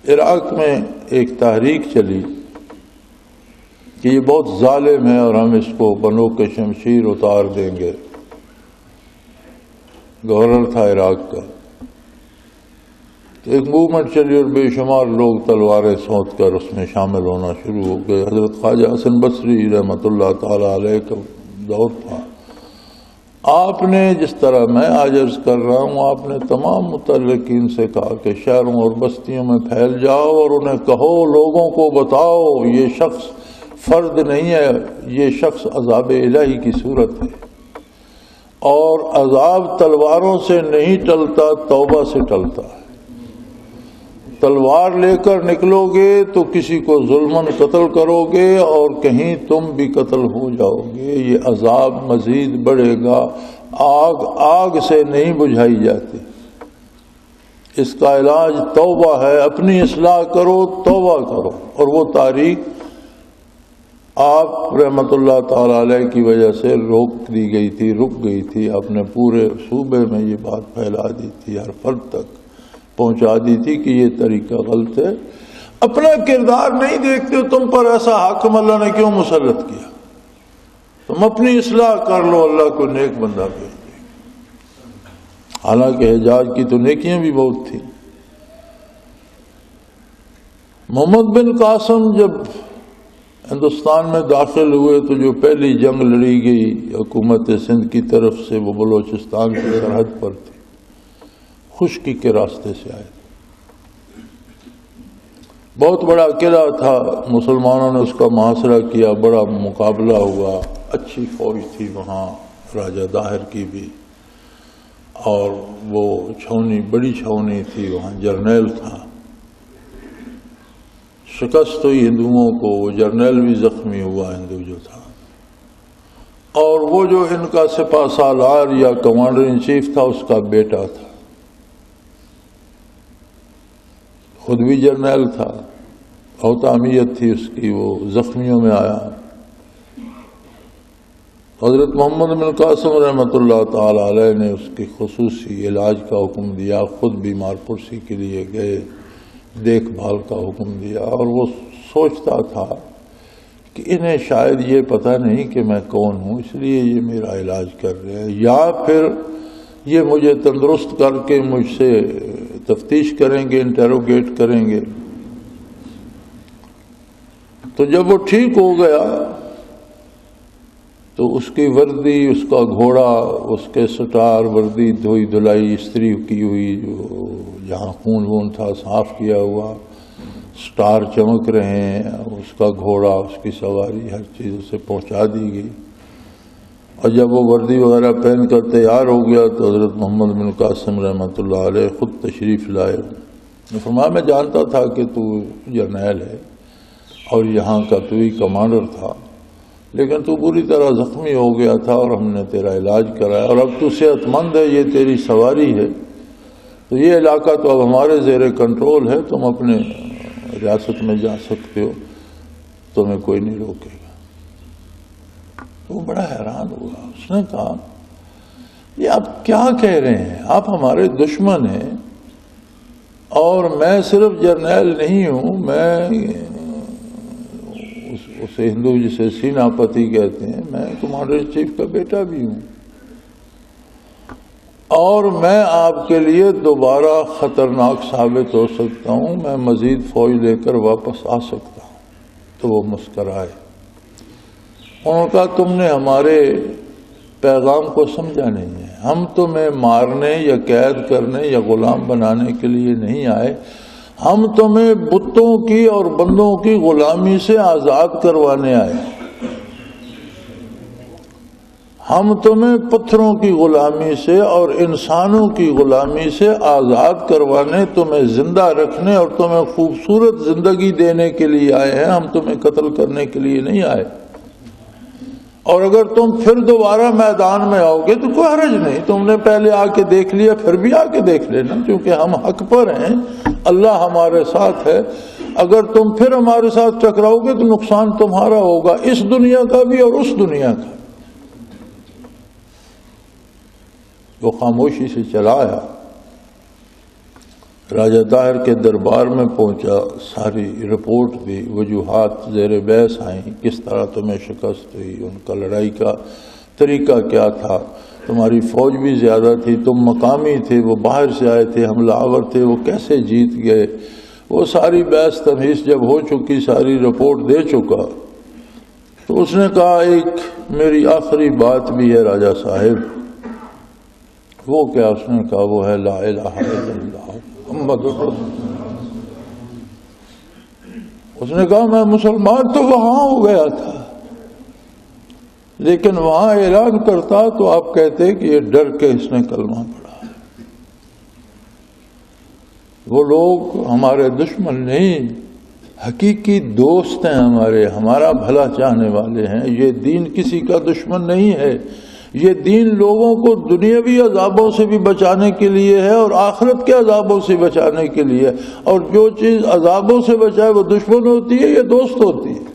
عراق میں ایک تحریک چلی کہ یہ بہت ظالم ہے اور ہم اس کو بنو کے شمشیر اتار دیں گے. گورنر تھا عراق کا. تو ایک موومنٹ چلی اور بے شمار لوگ تلواریں سونت کر اس میں شامل ہونا شروع ہو گئے. حضرت خواجہ حسن بصری رحمۃ اللہ تعالی علیہ کا دور تھا. آپ نے جس طرح میں آج عرض کر رہا ہوں، آپ نے تمام متعلقین سے کہا کہ شہروں اور بستیوں میں پھیل جاؤ اور انہیں کہو، لوگوں کو بتاؤ یہ شخص فرد نہیں ہے، یہ شخص عذاب الہی کی صورت ہے اور عذاب تلواروں سے نہیں ٹلتا، توبہ سے ٹلتا ہے. تلوار لے کر نکلو گے تو کسی کو ظلماً قتل کرو گے اور کہیں تم بھی قتل ہو جاؤ گے. یہ عذاب مزید بڑھے گا. آگ سے نہیں بجھائی جاتی. اس کا علاج توبہ ہے. اپنی اصلاح کرو، توبہ کرو. اور وہ تاریخ آپ رحمت اللہ تعالی علیہ کی وجہ سے روک دی گئی تھی، رک گئی تھی. آپ نے پورے صوبے میں یہ بات پھیلا دی تھی، ہر فرد تک پہنچا دی تھی کہ یہ طریقہ غلط ہے. اپنا کردار نہیں دیکھتے، تم پر ایسا حاکم اللہ نے کیوں مسلط کیا؟ تم اپنی اصلاح کر لو، اللہ کو نیک بندہ بھیج دے. حالانکہ حجاج کی تو نیکیاں بھی بہت تھیں. محمد بن قاسم جب ہندوستان میں داخل ہوئے تو جو پہلی جنگ لڑی گئی حکومت سندھ کی طرف سے وہ بلوچستان کی سرحد پر تھی. خشکی کے راستے سے آئے. بہت بڑا قلعہ تھا، مسلمانوں نے اس کا محاصرہ کیا، بڑا مقابلہ ہوا. اچھی فوج تھی وہاں، راجہ داہر کی بھی، اور وہ چھاونی بڑی چھاونی تھی، وہاں جرنیل تھا. شکست ہوئی ہندوؤں کو، وہ جرنیل بھی زخمی ہوا ہندو جو تھا. اور وہ جو ان کا سپہ سالار یا کمانڈر ان چیف تھا اس کا بیٹا تھا، خود بھی جرنیل تھا، بہت اہمیت تھی اس کی. وہ زخمیوں میں آیا. حضرت محمد بن قاسم رحمۃ اللہ تعالی علیہ نے اس کی خصوصی علاج کا حکم دیا. خود بیمار پرسی کے لیے گئے، دیکھ بھال کا حکم دیا اور وہ سوچتا تھا کہ انہیں شاید یہ پتہ نہیں کہ میں کون ہوں، اس لیے یہ میرا علاج کر رہے ہیں، یا پھر یہ مجھے تندرست کر کے مجھ سے تفتیش کریں گے، انٹروگیٹ کریں گے۔ تو جب وہ ٹھیک ہو گیا تو اس کی وردی، اس کا گھوڑا، اس کے سٹار، وردی دھوئی دھلائی استری کی ہوئی، جہاں خون وون تھا صاف کیا ہوا، سٹار چمک رہے ہیں، اس کا گھوڑا، اس کی سواری، ہر چیز اسے پہنچا دی گئی۔ اور جب وہ وردی وغیرہ پہن کر تیار ہو گیا تو حضرت محمد بن قاسم رحمۃ اللہ علیہ خود تشریف لائے۔ فرمایا میں جانتا تھا کہ تو جرنیل ہے اور یہاں کا تو ہی کمانڈر تھا، لیکن تو بری طرح زخمی ہو گیا تھا اور ہم نے تیرا علاج کرایا، اور اب تو صحت مند ہے، یہ تیری سواری ہے، تو یہ علاقہ تو اب ہمارے زیر کنٹرول ہے، تم اپنے ریاست میں جا سکتے ہو، تمہیں کوئی نہیں روکے گا۔ وہ بڑا حیران ہوا، اس نے کہا یہ آپ کیا کہہ رہے ہیں؟ آپ ہمارے دشمن ہیں، اور میں صرف جرنیل نہیں ہوں، میں اسے ہندو جسے سیناپتی کہتے ہیں، میں کمانڈر چیف کا بیٹا بھی ہوں، اور میں آپ کے لیے دوبارہ خطرناک ثابت ہو سکتا ہوں، میں مزید فوج لے کر واپس آ سکتا ہوں۔ تو وہ مسکرائے۔ انہوں نے کہا تم نے ہمارے پیغام کو سمجھا نہیں ہے، ہم تمہیں مارنے یا قید کرنے یا غلام بنانے کے لیے نہیں آئے، ہم تمہیں بتوں کی اور بندوں کی غلامی سے آزاد کروانے آئے، ہم تمہیں پتھروں کی غلامی سے اور انسانوں کی غلامی سے آزاد کروانے، تمہیں زندہ رکھنے اور تمہیں خوبصورت زندگی دینے کے لیے آئے ہیں، ہم تمہیں قتل کرنے کے لیے نہیں آئے۔ اور اگر تم پھر دوبارہ میدان میں آؤ گے تو کوئی حرج نہیں، تم نے پہلے آ کے دیکھ لیا، پھر بھی آ کے دیکھ لینا، کیونکہ ہم حق پر ہیں، اللہ ہمارے ساتھ ہے۔ اگر تم پھر ہمارے ساتھ ٹکراؤ گے تو نقصان تمہارا ہوگا، اس دنیا کا بھی اور اس دنیا کا۔ وہ خاموشی سے چلا آیا، راجہ طاہر کے دربار میں پہنچا، ساری رپورٹ دی، وجوہات زیر بحث آئیں، کس طرح تمہیں شکست ہوئی، ان کا لڑائی کا طریقہ کیا تھا، تمہاری فوج بھی زیادہ تھی، تم مقامی تھے، وہ باہر سے آئے تھے، حملہ آور تھے، وہ کیسے جیت گئے، وہ ساری بحث تمہیس جب ہو چکی، ساری رپورٹ دے چکا، تو اس نے کہا ایک میری آخری بات بھی ہے راجہ صاحب۔ وہ کیا؟ اس نے کہا وہ ہے لا الہ الا اللہ محمد رسول اللہ۔ اس نے کہا میں مسلمان تو وہاں ہو گیا تھا، لیکن وہاں اعلان کرتا تو آپ کہتے کہ یہ ڈر کے اس نے کلمہ پڑھا۔ وہ لوگ ہمارے دشمن نہیں، حقیقی دوست ہیں ہمارے، ہمارا بھلا چاہنے والے ہیں۔ یہ دین کسی کا دشمن نہیں ہے، یہ دین لوگوں کو دنیاوی عذابوں سے بھی بچانے کے لیے ہے اور آخرت کے عذابوں سے بچانے کے لیے، اور جو چیز عذابوں سے بچائے وہ دشمن ہوتی ہے یا دوست ہوتی ہے۔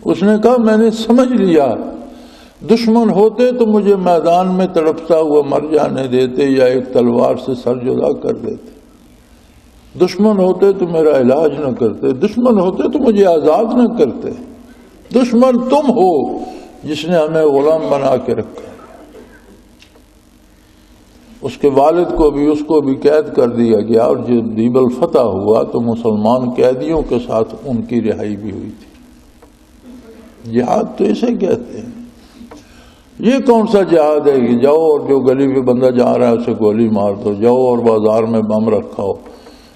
اس نے کہا میں نے سمجھ لیا، دشمن ہوتے تو مجھے میدان میں تڑپتا ہوا مر جانے دیتے یا ایک تلوار سے سر جدا کر دیتے، دشمن ہوتے تو میرا علاج نہ کرتے، دشمن ہوتے تو مجھے آزاد نہ کرتے، دشمن تم ہو جس نے ہمیں غلام بنا کے رکھا۔ اس کے والد کو بھی، اس کو بھی قید کر دیا گیا، اور جب دیب الفتح ہوا تو مسلمان قیدیوں کے ساتھ ان کی رہائی بھی ہوئی تھی۔ جہاد تو اسے کہتے ہیں۔ یہ کون سا جہاد ہے کہ جاؤ اور جو گلی پہ بندہ جا رہا ہے اسے گولی مار دو، جاؤ اور بازار میں بم رکھاؤ،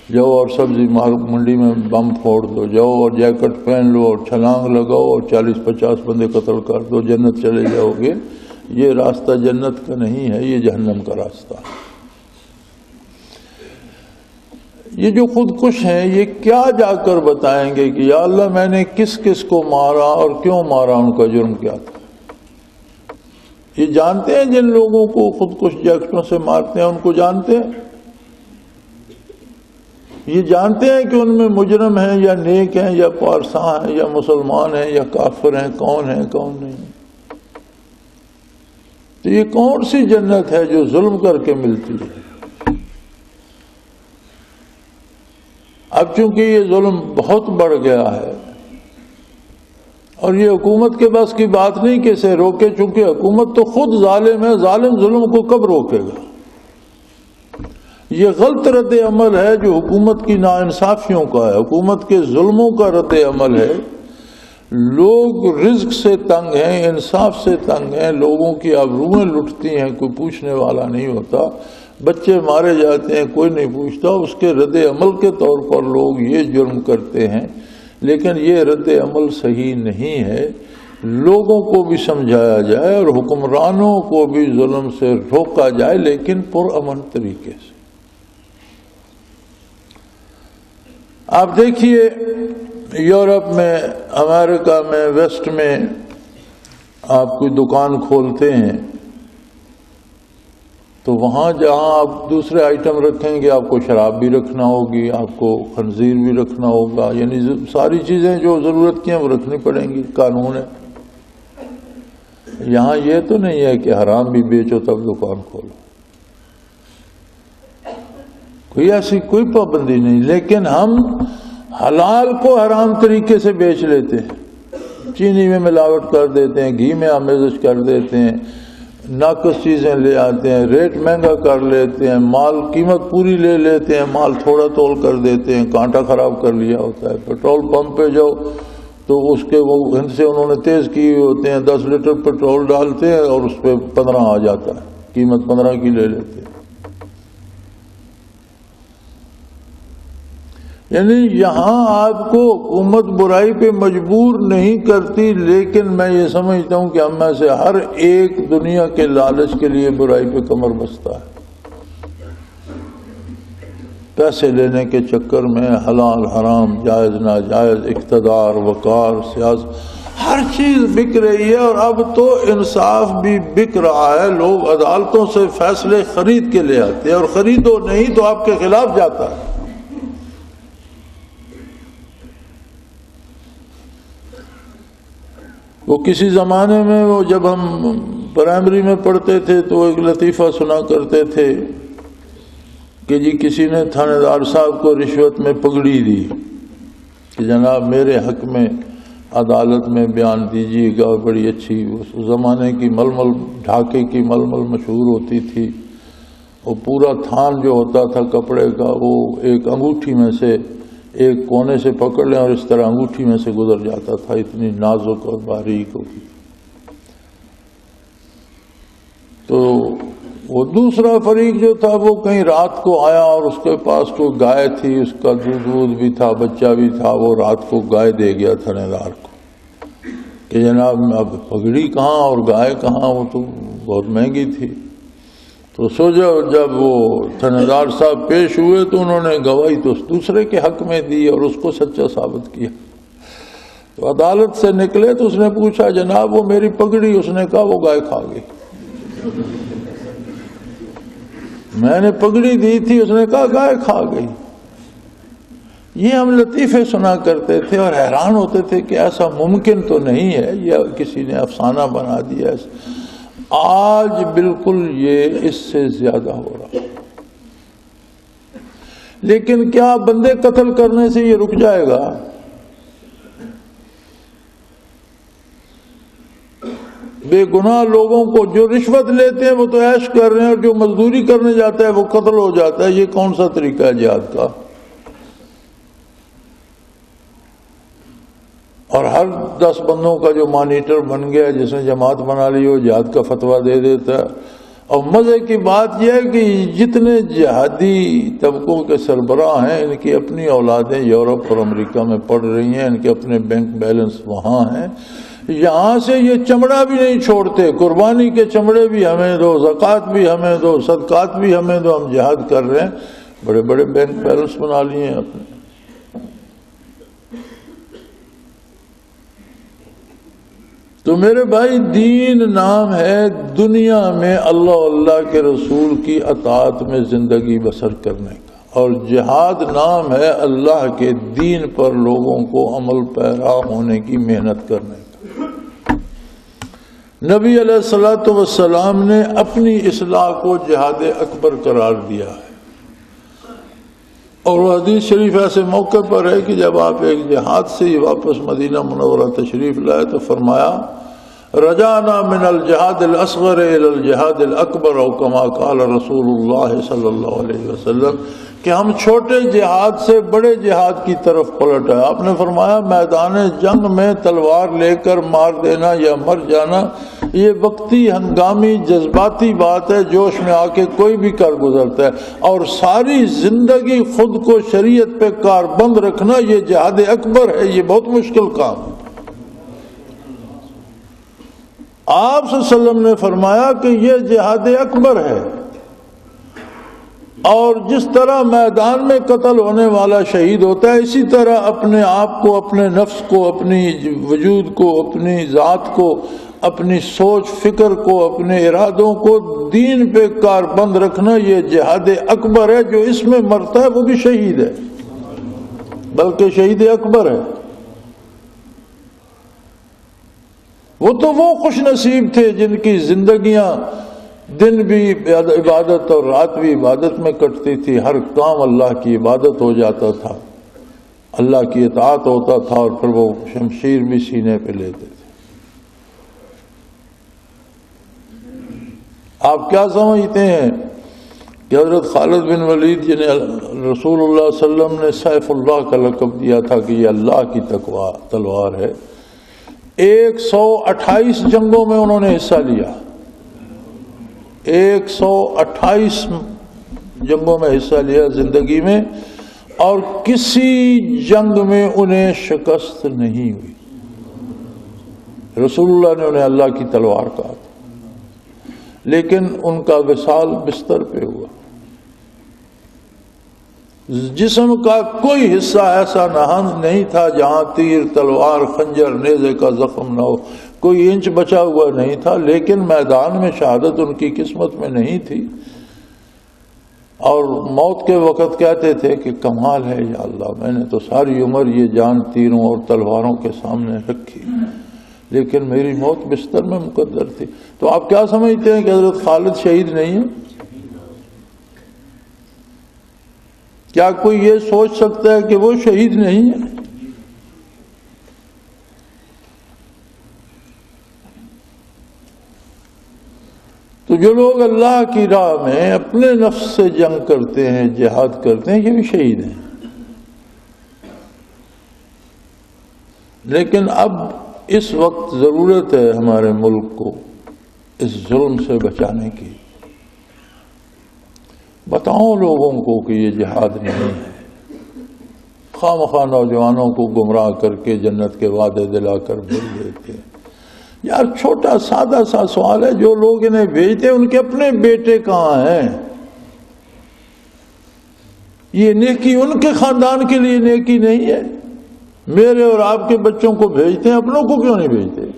جاؤ اور سبزی منڈی میں بم پھوڑ دو، جاؤ اور جیکٹ پہن لو اور چھلانگ لگاؤ اور 40-50 بندے قتل کر دو، جنت چلے جاؤ گے۔ یہ راستہ جنت کا نہیں ہے، یہ جہنم کا راستہ۔ یہ جو خودکش ہیں یہ کیا جا کر بتائیں گے کہ یا اللہ میں نے کس کس کو مارا اور کیوں مارا، ان کا جرم کیا تھا؟ یہ جانتے ہیں جن لوگوں کو خودکش جیکٹوں سے مارتے ہیں، ان کو جانتے ہیں؟ یہ جانتے ہیں کہ ان میں مجرم ہیں یا نیک ہیں یا پارساں ہیں یا مسلمان ہیں یا کافر ہیں، کون ہیں کون نہیں؟ تو یہ کون سی جنت ہے جو ظلم کر کے ملتی ہے؟ اب چونکہ یہ ظلم بہت بڑھ گیا ہے اور یہ حکومت کے بس کی بات نہیں کہ اسے روکے، چونکہ حکومت تو خود ظالم ہے، ظالم ظلم کو کب روکے گا؟ یہ غلط رد عمل ہے جو حکومت کی ناانصافیوں کا ہے، حکومت کے ظلموں کا رد عمل ہے۔ لوگ رزق سے تنگ ہیں، انصاف سے تنگ ہیں، لوگوں کی آبروئیں لٹتی ہیں، کوئی پوچھنے والا نہیں ہوتا، بچے مارے جاتے ہیں، کوئی نہیں پوچھتا، اس کے رد عمل کے طور پر لوگ یہ جرم کرتے ہیں۔ لیکن یہ رد عمل صحیح نہیں ہے، لوگوں کو بھی سمجھایا جائے اور حکمرانوں کو بھی ظلم سے روکا جائے، لیکن پرامن طریقے سے۔ آپ دیکھیے یورپ میں، امریکہ میں، ویسٹ میں آپ کوئی دکان کھولتے ہیں تو وہاں جہاں آپ دوسرے آئٹم رکھیں گے، آپ کو شراب بھی رکھنا ہوگی، آپ کو خنزیر بھی رکھنا ہوگا، یعنی ساری چیزیں جو ضرورت کی ہیں وہ رکھنی پڑیں گی، قانون ہے۔ یہاں یہ تو نہیں ہے کہ حرام بھی بیچو تب دکان کھولو، کوئی ایسی کوئی پابندی نہیں، لیکن ہم حلال کو حرام طریقے سے بیچ لیتے ہیں، چینی میں ملاوٹ کر دیتے ہیں، گھی میں آمیزش کر دیتے ہیں، ناقص چیزیں لے آتے ہیں، ریٹ مہنگا کر لیتے ہیں، مال قیمت پوری لے لیتے ہیں، مال تھوڑا تول کر دیتے ہیں، کانٹا خراب کر لیا ہوتا ہے۔ پیٹرول پمپ پہ جاؤ تو اس کے وہ ہند سے انہوں نے تیز کیے ہوتے ہیں، 10 لیٹر پیٹرول ڈالتے ہیں اور اس پہ 15 آ جاتا ہے، قیمت 15 کی لے لیتے ہیں۔ یعنی یہاں آپ کو حکومت برائی پہ مجبور نہیں کرتی، لیکن میں یہ سمجھتا ہوں کہ ہم میں سے ہر ایک دنیا کے لالچ کے لیے برائی پہ کمر بستہ ہے، پیسے لینے کے چکر میں حلال حرام، جائز ناجائز، اقتدار، وقار، سیاست، ہر چیز بک رہی ہے۔ اور اب تو انصاف بھی بک رہا ہے، لوگ عدالتوں سے فیصلے خرید کے لے آتے ہیں، اور خریدو نہیں تو آپ کے خلاف جاتا ہے۔ وہ کسی زمانے میں، وہ جب ہم پرائمری میں پڑھتے تھے تو ایک لطیفہ سنا کرتے تھے کہ جی کسی نے تھانے دار صاحب کو رشوت میں پگڑی دی کہ جناب میرے حق میں عدالت میں بیان دیجیے گا، بڑی اچھی اس زمانے کی ململ، ڈھاکے کی ململ مشہور ہوتی تھی، وہ پورا تھان جو ہوتا تھا کپڑے کا وہ ایک انگوٹھی میں سے ایک کونے سے پکڑ لیں اور اس طرح انگوٹھی میں سے گزر جاتا تھا، اتنی نازک اور باریک ہوتی۔ تو وہ دوسرا فریق جو تھا وہ کہیں رات کو آیا اور اس کے پاس کوئی گائے تھی، اس کا دودھ بھی تھا، بچہ بھی تھا، وہ رات کو گائے دے گیا تھانے دار کو کہ جناب اب پگڑی کہاں اور گائے کہاں، وہ تو بہت مہنگی تھی۔ تو سوچا جب وہ تھانے دار صاحب پیش ہوئے تو انہوں نے گواہی تو دوسرے کے حق میں دی اور اس کو سچا ثابت کیا۔ تو عدالت سے نکلے تو اس نے پوچھا جناب وہ میری پگڑی، اس نے کہا وہ گائے کھا گئی۔ میں نے پگڑی دی تھی، اس نے کہا گائے کھا گئی۔ یہ ہم لطیفے سنا کرتے تھے اور حیران ہوتے تھے کہ ایسا ممکن تو نہیں ہے، یہ کسی نے افسانہ بنا دیا۔ آج بالکل یہ اس سے زیادہ ہو رہا، لیکن کیا بندے قتل کرنے سے یہ رک جائے گا؟ بے گناہ لوگوں کو جو رشوت لیتے ہیں وہ تو عیش کر رہے ہیں، اور جو مزدوری کرنے جاتا ہے وہ قتل ہو جاتا ہے۔ یہ کون سا طریقہ ہے جہاد کا؟ اور ہر 10 بندوں کا جو مانیٹر بن گیا، جس نے جماعت بنا لی، وہ جہاد کا فتویٰ دے دیتا ہے۔ اور مزے کی بات یہ ہے کہ جتنے جہادی طبقوں کے سربراہ ہیں، ان کی اپنی اولادیں یورپ اور امریکہ میں پڑھ رہی ہیں، ان کے اپنے بینک بیلنس وہاں ہیں، یہاں سے یہ چمڑا بھی نہیں چھوڑتے، قربانی کے چمڑے بھی ہمیں دو، زکوٰۃ بھی ہمیں دو، صدقات بھی ہمیں دو، ہم جہاد کر رہے ہیں، بڑے بڑے بینک بیلنس بنا لیے ہیں اپنے۔ تو میرے بھائی دین نام ہے دنیا میں اللہ اللہ کے رسول کی اطاعت میں زندگی بسر کرنے کا، اور جہاد نام ہے اللہ کے دین پر لوگوں کو عمل پیرا ہونے کی محنت کرنے کا۔ نبی علیہ الصلوۃ والسلام نے اپنی اصلاح کو جہاد اکبر قرار دیا ہے، اور وہ حدیث شریف ایسے موقع پر ہے کہ جب آپ ایک جہاد سے ہی واپس مدینہ منورہ تشریف لائے تو فرمایا رجعنا من الجہاد الاصغر الى الجہاد الاکبر او کما قال رسول اللہ صلی اللہ علیہ وسلم کہ ہم چھوٹے جہاد سے بڑے جہاد کی طرف پلٹ آئے. آپ نے فرمایا میدان جنگ میں تلوار لے کر مار دینا یا مر جانا یہ وقتی ہنگامی جذباتی بات ہے، جوش میں آ کے کوئی بھی کر گزرتا ہے، اور ساری زندگی خود کو شریعت پہ کاربند رکھنا یہ جہاد اکبر ہے، یہ بہت مشکل کام ہے. آپ صلی اللہ علیہ وسلم نے فرمایا کہ یہ جہاد اکبر ہے، اور جس طرح میدان میں قتل ہونے والا شہید ہوتا ہے اسی طرح اپنے آپ کو، اپنے نفس کو، اپنی وجود کو، اپنی ذات کو، اپنی سوچ فکر کو، اپنے ارادوں کو دین پہ کاربند رکھنا یہ جہاد اکبر ہے. جو اس میں مرتا ہے وہ بھی شہید ہے، بلکہ شہید اکبر ہے. وہ تو وہ خوش نصیب تھے جن کی زندگیاں دن بھی عبادت اور رات بھی عبادت میں کٹتی تھی، ہر کام اللہ کی عبادت ہو جاتا تھا، اللہ کی اطاعت ہوتا تھا، اور پھر وہ شمشیر بھی سینے پہ لیتے تھے. آپ کیا سمجھتے ہیں کہ حضرت خالد بن ولید جنہیں رسول اللہ صلی اللہ علیہ وسلم نے سیف اللہ کا لقب دیا تھا کہ یہ اللہ کی تلوار ہے، 128 جنگوں میں انہوں نے حصہ لیا، 128 جنگوں میں حصہ لیا زندگی میں، اور کسی جنگ میں انہیں شکست نہیں ہوئی. رسول اللہ نے انہیں اللہ کی تلوار کہا تھا، لیکن ان کا وصال بستر پہ ہوا. جسم کا کوئی حصہ ایسا نہنگ نہیں تھا جہاں تیر، تلوار، خنجر، نیزے کا زخم نہ ہو، کوئی انچ بچا ہوا نہیں تھا، لیکن میدان میں شہادت ان کی قسمت میں نہیں تھی. اور موت کے وقت کہتے تھے کہ کمال ہے یا اللہ، میں نے تو ساری عمر یہ جان تیروں اور تلواروں کے سامنے رکھی، لیکن میری موت بستر میں مقدر تھی. تو آپ کیا سمجھتے ہیں کہ حضرت خالد شہید نہیں ہے؟ کیا کوئی یہ سوچ سکتا ہے کہ وہ شہید نہیں ہے؟ تو جو لوگ اللہ کی راہ میں اپنے نفس سے جنگ کرتے ہیں، جہاد کرتے ہیں، یہ بھی شہید ہیں. لیکن اب اس وقت ضرورت ہے ہمارے ملک کو اس ظلم سے بچانے کی. بتاؤ لوگوں کو کہ یہ جہاد نہیں ہے. خواہ مخواہ نوجوانوں کو گمراہ کر کے جنت کے وعدے دلا کر بھیج دیتے ہیں. یار چھوٹا سادہ سا سوال ہے، جو لوگ انہیں بھیجتے ہیں ان کے اپنے بیٹے کہاں ہیں؟ یہ نیکی ان کے خاندان کے لیے نیکی نہیں ہے. میرے اور آپ کے بچوں کو بھیجتے ہیں، اپنوں کو کیوں نہیں بھیجتے؟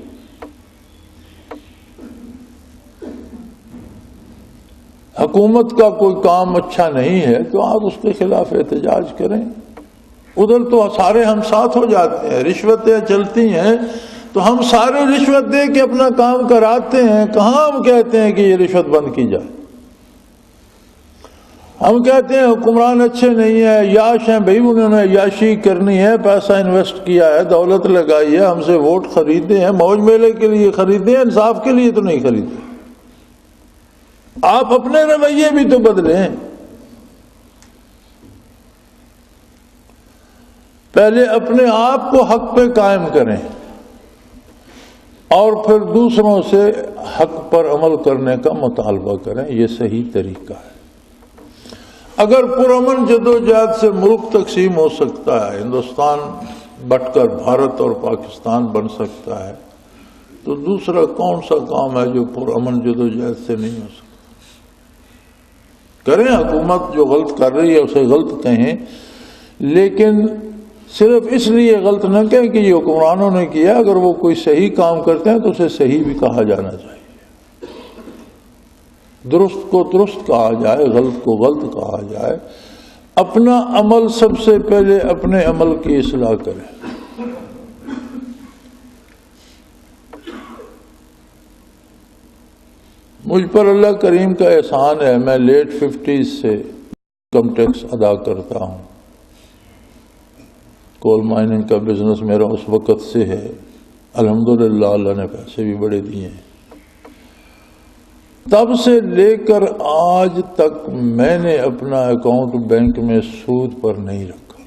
حکومت کا کوئی کام اچھا نہیں ہے تو آپ اس کے خلاف احتجاج کریں. ادھر تو سارے ہم ساتھ ہو جاتے ہیں، رشوتیں چلتی ہیں تو ہم سارے رشوت دے کے اپنا کام کراتے ہیں. کہاں ہم کہتے ہیں کہ یہ رشوت بند کی جائے؟ ہم کہتے ہیں حکمران اچھے نہیں ہیں، عیاش ہیں. بھائی انہوں نے عیاشی کرنی ہے، پیسہ انویسٹ کیا ہے، دولت لگائی ہے، ہم سے ووٹ خریدے ہیں، موج میلے کے لیے خریدے ہیں، انصاف کے لیے تو نہیں خریدے. آپ اپنے رویے بھی تو بدلیں. پہلے اپنے آپ کو حق پہ قائم کریں اور پھر دوسروں سے حق پر عمل کرنے کا مطالبہ کریں. یہ صحیح طریقہ ہے. اگر پرامن جدوجہد سے ملک تقسیم ہو سکتا ہے، ہندوستان بٹ کر بھارت اور پاکستان بن سکتا ہے، تو دوسرا کون سا کام ہے جو پرامن جدوجہد سے نہیں ہو سکتا؟ کریں. حکومت جو غلط کر رہی ہے اسے غلط کہیں، لیکن صرف اس لیے غلط نہ کہیں کہ یہ حکمرانوں نے کیا. اگر وہ کوئی صحیح کام کرتے ہیں تو اسے صحیح بھی کہا جانا چاہیے. درست کو درست کہا جائے، غلط کو غلط کہا جائے. اپنا عمل سب سے پہلے اپنے عمل کی اصلاح کریں. مجھ پر اللہ کریم کا احسان ہے، میں لیٹ 50s سے انکم ٹیکس ادا کرتا ہوں. کول مائننگ کا بزنس میرا اس وقت سے ہے، الحمدللہ اللہ نے پیسے بھی بڑے دیے ہیں۔ تب سے لے کر آج تک میں نے اپنا اکاؤنٹ بینک میں سود پر نہیں رکھا،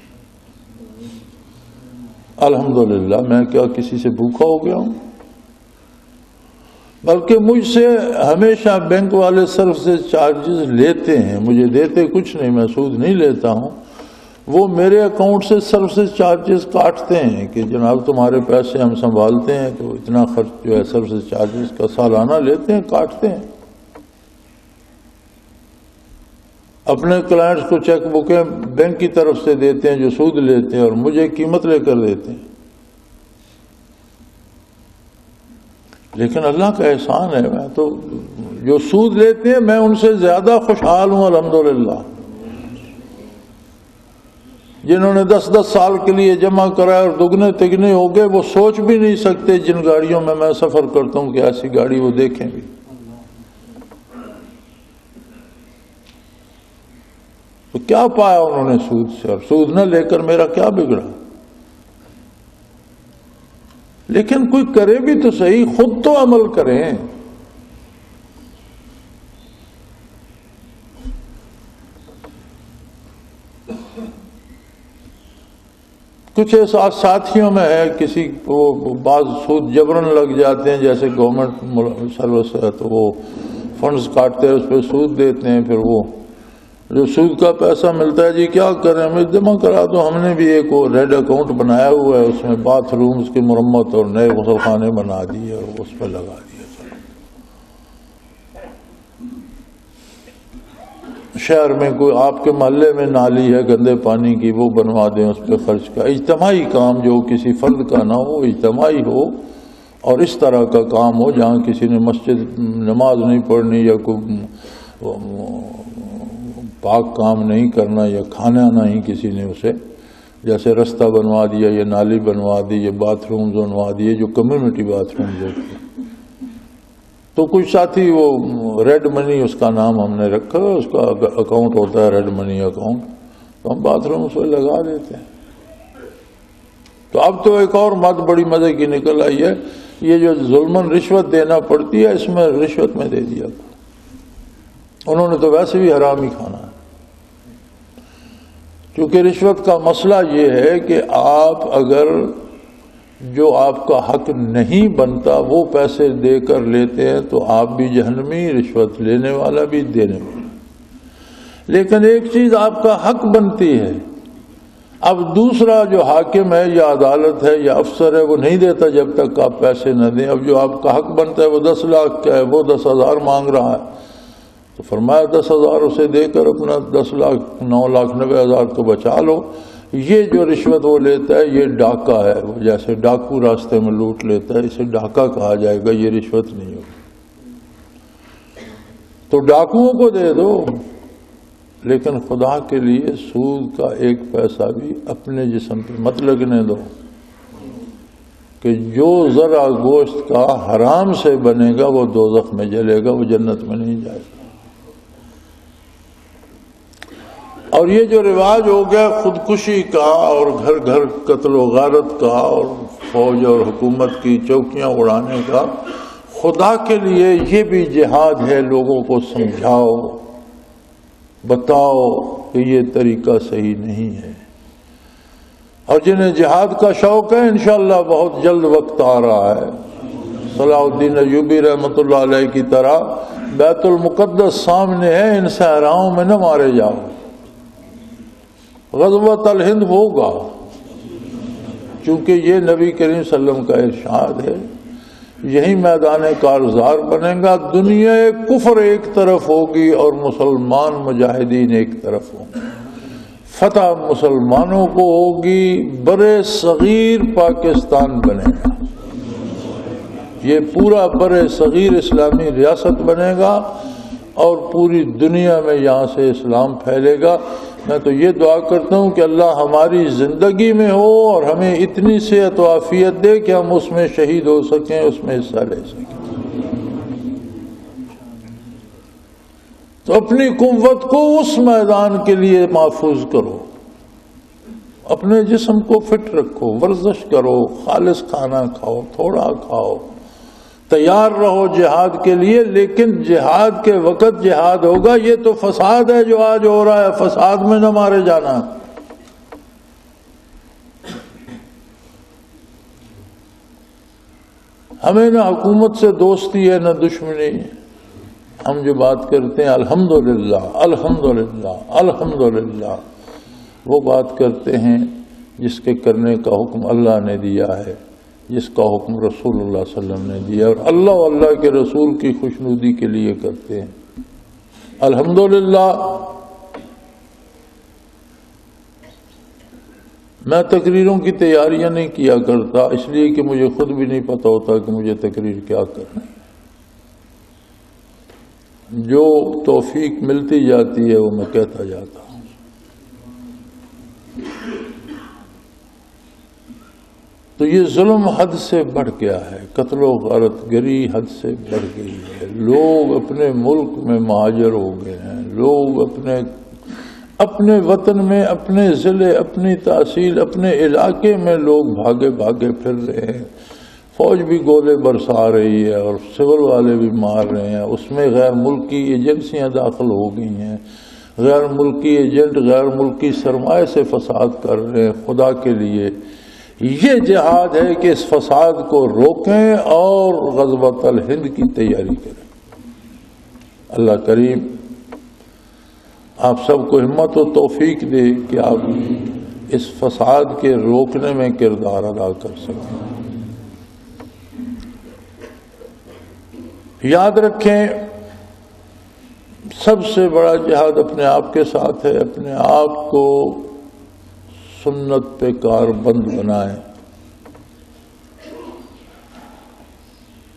الحمدللہ۔ میں کیا کسی سے بھوکا ہو گیا ہوں؟ بلکہ مجھ سے ہمیشہ بینک والے سروسز چارجز لیتے ہیں، مجھے دیتے کچھ نہیں، میں سود نہیں لیتا ہوں، وہ میرے اکاؤنٹ سے سروسز چارجز کاٹتے ہیں کہ جناب تمہارے پیسے ہم سنبھالتے ہیں تو اتنا خرچ جو ہے سروسز چارجز کا سالانہ لیتے ہیں، کاٹتے ہیں۔ اپنے کلائنٹس کو چیک بکیں بینک کی طرف سے دیتے ہیں جو سود لیتے ہیں، اور مجھے قیمت لے کر دیتے ہیں۔ لیکن اللہ کا احسان ہے، میں تو جو سود لیتے ہیں میں ان سے زیادہ خوشحال ہوں الحمدللہ۔ جنہوں نے 10 سال کے لیے جمع کرایا اور دگنے تگنے ہو گئے، وہ سوچ بھی نہیں سکتے جن گاڑیوں میں سفر کرتا ہوں کہ ایسی گاڑی وہ دیکھیں بھی۔ تو کیا پایا انہوں نے سود سے، اور سود نہ لے کر میرا کیا بگڑا؟ لیکن کوئی کرے بھی تو صحیح، خود تو عمل کریں۔ کچھ ایسا ساتھیوں میں ہے، کسی کو بعض سود جبرن لگ جاتے ہیں، جیسے گورنمنٹ سروس ہے تو وہ فنڈز کاٹتے ہیں، اس پہ سود دیتے ہیں، پھر وہ جو سود کا پیسہ ملتا ہے جی کیا کریں، ہمیں جمع کرا دو۔ ہم نے بھی ایک وہ ریڈ اکاؤنٹ بنایا ہوا ہے، اس میں باتھ رومز کی مرمت اور نئے غسل خانے بنا دیے اور اس پہ لگا دیا۔ شہر میں کوئی آپ کے محلے میں نالی ہے گندے پانی کی، وہ بنوا دیں، اس پہ خرچ کا اجتماعی کام جو کسی فرد کا نہ ہو، اجتماعی ہو، اور اس طرح کا کام ہو جہاں کسی نے مسجد نماز نہیں پڑھنی یا کوئی پاک کام نہیں کرنا یا کھانا نہیں کسی نے اسے، جیسے رستہ بنوا دیا یا نالی بنوا دی یا باتھ رومز بنوا دیے جو کمیونٹی باتھ رومز ہوتے ہیں۔ تو کچھ ساتھی وہ ریڈ منی اس کا نام ہم نے رکھا، اس کا اکاؤنٹ ہوتا ہے ریڈ منی اکاؤنٹ، تو ہم باتھ روم سے لگا دیتے ہیں۔ تو اب تو ایک اور بات بڑی مزے کی نکل آئی ہے، یہ جو ظلماً رشوت دینا پڑتی ہے، اس میں رشوت میں دے دیا، انہوں نے تو ویسے بھی حرام ہی کھانا ہے۔ کیونکہ رشوت کا مسئلہ یہ ہے کہ آپ اگر جو آپ کا حق نہیں بنتا وہ پیسے دے کر لیتے ہیں تو آپ بھی جہنمی، رشوت لینے والا بھی دینے والا۔ لیکن ایک چیز آپ کا حق بنتی ہے، اب دوسرا جو حاکم ہے یا عدالت ہے یا افسر ہے وہ نہیں دیتا جب تک آپ پیسے نہ دیں۔ اب جو آپ کا حق بنتا ہے وہ 10 لاکھ کا ہے، وہ 10,000 مانگ رہا ہے، تو فرمایا 10,000 اسے دے کر اپنا 9,90,000 کو بچا لو۔ یہ جو رشوت وہ لیتا ہے یہ ڈاکہ ہے، وہ جیسے ڈاکو راستے میں لوٹ لیتا ہے، اسے ڈاکہ کہا جائے گا، یہ رشوت نہیں ہوگی۔ تو ڈاکوؤں کو دے دو، لیکن خدا کے لیے سود کا ایک پیسہ بھی اپنے جسم پہ مت لگنے دو، کہ جو ذرا گوشت کا حرام سے بنے گا وہ دوزخ میں جلے گا، وہ جنت میں نہیں جائے گا۔ اور یہ جو رواج ہو گیا خودکشی کا اور گھر گھر قتل و غارت کا اور فوج اور حکومت کی چوکیاں اڑانے کا، خدا کے لیے یہ بھی جہاد ہے، لوگوں کو سمجھاؤ، بتاؤ کہ یہ طریقہ صحیح نہیں ہے۔ اور جنہیں جہاد کا شوق ہے انشاءاللہ بہت جلد وقت آ رہا ہے، صلاح الدین ایوبی رحمۃ اللہ علیہ کی طرح بیت المقدس سامنے ہے، ان صحراؤں میں نہ مارے جاؤ۔ غزوۃ الہند ہوگا، چونکہ یہ نبی کریم صلی اللہ علیہ وسلم کا ارشاد ہے، یہی میدان کارزار بنے گا، دنیا کفر ایک طرف ہوگی اور مسلمان مجاہدین ایک طرف ہوں گے، فتح مسلمانوں کو ہوگی، برے صغیر پاکستان بنے گا، یہ پورا برے صغیر اسلامی ریاست بنے گا اور پوری دنیا میں یہاں سے اسلام پھیلے گا۔ میں تو یہ دعا کرتا ہوں کہ اللہ ہماری زندگی میں ہو اور ہمیں اتنی صحت و عافیت دے کہ ہم اس میں شہید ہو سکیں، اس میں حصہ لے سکیں۔ تو اپنی قوت کو اس میدان کے لیے محفوظ کرو، اپنے جسم کو فٹ رکھو، ورزش کرو، خالص کھانا کھاؤ، تھوڑا کھاؤ، تیار رہو جہاد کے لیے، لیکن جہاد کے وقت جہاد ہوگا۔ یہ تو فساد ہے جو آج ہو رہا ہے، فساد میں نہ مارے جانا۔ ہمیں نہ حکومت سے دوستی ہے نہ دشمنی۔ ہم جو بات کرتے ہیں الحمدللہ الحمدللہ الحمدللہ، وہ بات کرتے ہیں جس کے کرنے کا حکم اللہ نے دیا ہے، جس کا حکم رسول اللہ صلی اللہ علیہ وسلم نے دیا، اور اللہ و اللہ کے رسول کی خوشنودی کے لیے کرتے ہیں۔ الحمدللہ میں تقریروں کی تیاریاں نہیں کیا کرتا، اس لیے کہ مجھے خود بھی نہیں پتہ ہوتا کہ مجھے تقریر کیا کرنا ہے۔ جو توفیق ملتی جاتی ہے وہ میں کہتا جاتا ہوں۔ تو یہ ظلم حد سے بڑھ گیا ہے، قتل و غارت گری حد سے بڑھ گئی ہے۔ لوگ اپنے ملک میں مہاجر ہو گئے ہیں، لوگ اپنے وطن میں، اپنے ضلع، اپنی تحصیل، اپنے علاقے میں لوگ بھاگے بھاگے پھر رہے ہیں۔ فوج بھی گولے برسا رہی ہے اور سول والے بھی مار رہے ہیں، اس میں غیر ملکی ایجنسیاں داخل ہو گئی ہیں، غیر ملکی ایجنٹ غیر ملکی سرمایہ سے فساد کر رہے ہیں۔ خدا کے لیے یہ جہاد ہے کہ اس فساد کو روکیں اور غزوۃ الہند کی تیاری کریں۔ اللہ کریم آپ سب کو ہمت و توفیق دے کہ آپ اس فساد کے روکنے میں کردار ادا کر سکیں۔ یاد رکھیں، سب سے بڑا جہاد اپنے آپ کے ساتھ ہے۔ اپنے آپ کو سنت پہ کار بند بنائیں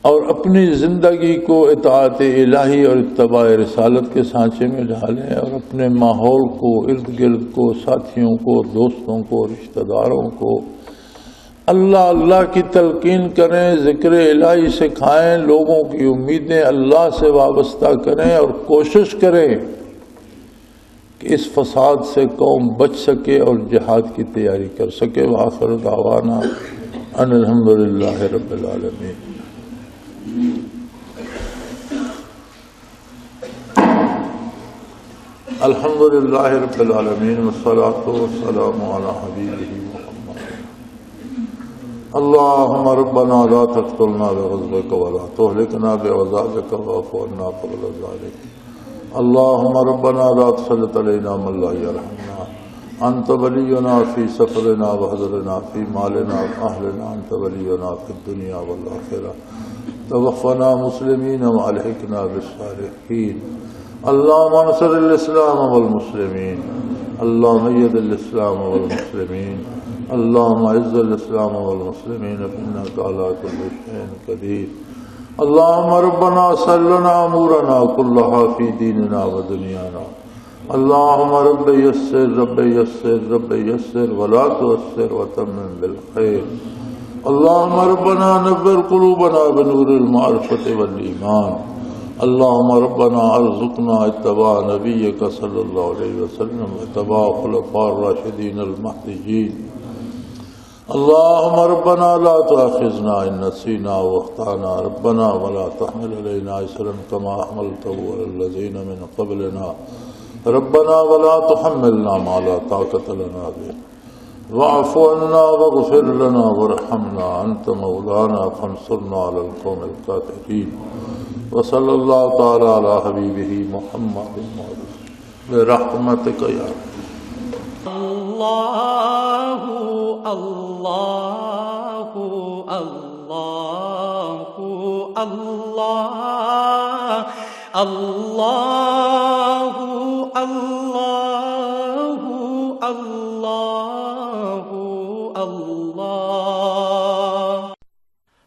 اور اپنی زندگی کو اطاعت الہی اور اتباع رسالت کے سانچے میں ڈالیں، اور اپنے ماحول کو، ارد گرد کو، ساتھیوں کو، دوستوں کو، رشتہ داروں کو اللہ اللہ کی تلقین کریں، ذکر الہی سکھائیں، لوگوں کی امیدیں اللہ سے وابستہ کریں، اور کوشش کریں کہ اس فساد سے قوم بچ سکے اور جہاد کی تیاری کر سکے۔ وآخر دعوانا ان الحمدللہ رب العالمین۔ الحمدللہ رب العالمین والصلاة والسلام علی حبیبہ محمد۔ اللہم ربنا لا تقتلنا بغضبک ولا تہلکنا بعذابک واعف عنا قبل ذلک۔ اللہم ربنا لا تسلط علینا من لا یرحمنا، انت ولینا فی سفرنا وحضرنا فی مالنا واہلنا، انت ولینا فی الدنیا والآخرہ، توفنا مسلمین والحقنا بالصالحین۔ اللہم انصر الاسلام والمسلمین، اللہم اید الاسلام والمسلمین، اللہم اعز الاسلام والمسلمین، انک علی کل شیء قدیر۔ اللہم ربنا سلنا امورنا کلہا فی دیننا و دنیانا، اللہم رب یسر رب یسر رب یسر ولا تعسر وتمم بالخیر۔ اللہم ربنا نور قلوبنا بنور المعرفۃ والایمان، اللہم ربنا ارزقنا اتباع نبیک صلی اللہ علیہ وسلم واتباع خلفاء الراشدین المہدیین۔ اللہم ربنا لا تؤاخذنا ان نسینا واخطأنا، ربنا ولا تحمل علینا اصرا کما حملته علی الذین من قبلنا، ربنا ولا تحملنا ما لا طاقة لنا به، واعف عنا واغفر لنا وارحمنا، انت مولانا فانصرنا على القوم الكافرين۔ وصلی اللہ تعالی علی حبیبہ محمد برحمتک یا رب۔ اللہ اللہ اللہ اللہ اللہ اللہ اللہ اللہ۔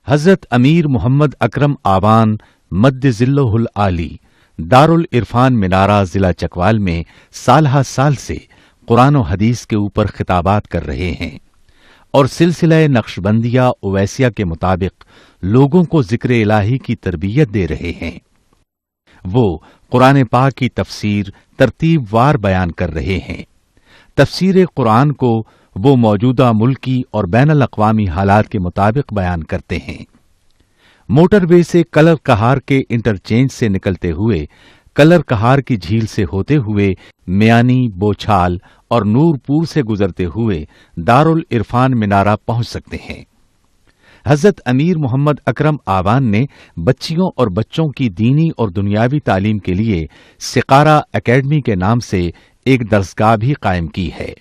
حضرت امیر محمد اکرم آوان مد ذلہ العالی دارالعرفان منارہ ضلع چکوال میں سالہ سال سے قرآن و حدیث کے اوپر خطابات کر رہے ہیں اور سلسلہ نقشبندیہ اویسیہ کے مطابق لوگوں کو ذکر الہی کی تربیت دے رہے ہیں۔ وہ قرآن پاک کی تفسیر ترتیب وار بیان کر رہے ہیں۔ تفسیر قرآن کو وہ موجودہ ملکی اور بین الاقوامی حالات کے مطابق بیان کرتے ہیں۔ موٹر وے سے کلر کہار کے انٹرچینج سے نکلتے ہوئے کلر کہار کی جھیل سے ہوتے ہوئے میانی، بوچھال اور نور پور سے گزرتے ہوئے دارالعرفان منارہ پہنچ سکتے ہیں۔ حضرت امیر محمد اکرم آوان نے بچیوں اور بچوں کی دینی اور دنیاوی تعلیم کے لیے سقارہ اکیڈمی کے نام سے ایک درسگاہ بھی قائم کی ہے،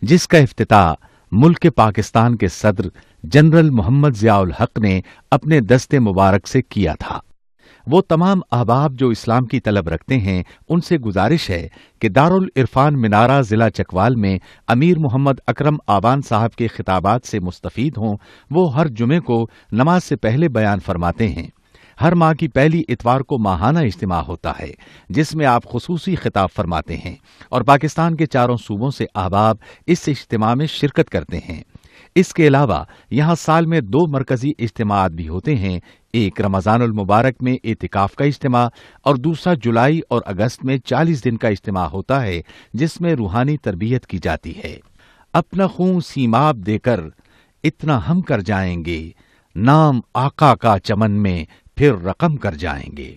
جس کا افتتاح ملک پاکستان کے صدر جنرل محمد ضیاء الحق نے اپنے دست مبارک سے کیا تھا۔ وہ تمام احباب جو اسلام کی طلب رکھتے ہیں ان سے گزارش ہے کہ دارالعرفان منارہ ضلع چکوال میں امیر محمد اکرم آوان صاحب کے خطابات سے مستفید ہوں۔ وہ ہر جمعے کو نماز سے پہلے بیان فرماتے ہیں۔ ہر ماہ کی پہلی اتوار کو ماہانہ اجتماع ہوتا ہے جس میں آپ خصوصی خطاب فرماتے ہیں اور پاکستان کے چاروں صوبوں سے احباب اس اجتماع میں شرکت کرتے ہیں۔ اس کے علاوہ یہاں سال میں 2 مرکزی اجتماعات بھی ہوتے ہیں، ایک رمضان المبارک میں اعتکاف کا اجتماع اور دوسرا جولائی اور اگست میں 40 دن کا اجتماع ہوتا ہے جس میں روحانی تربیت کی جاتی ہے۔ اپنا خون سیماب دے کر اتنا ہم کر جائیں گے، نام آقا کا چمن میں پھر رقم کر جائیں گے۔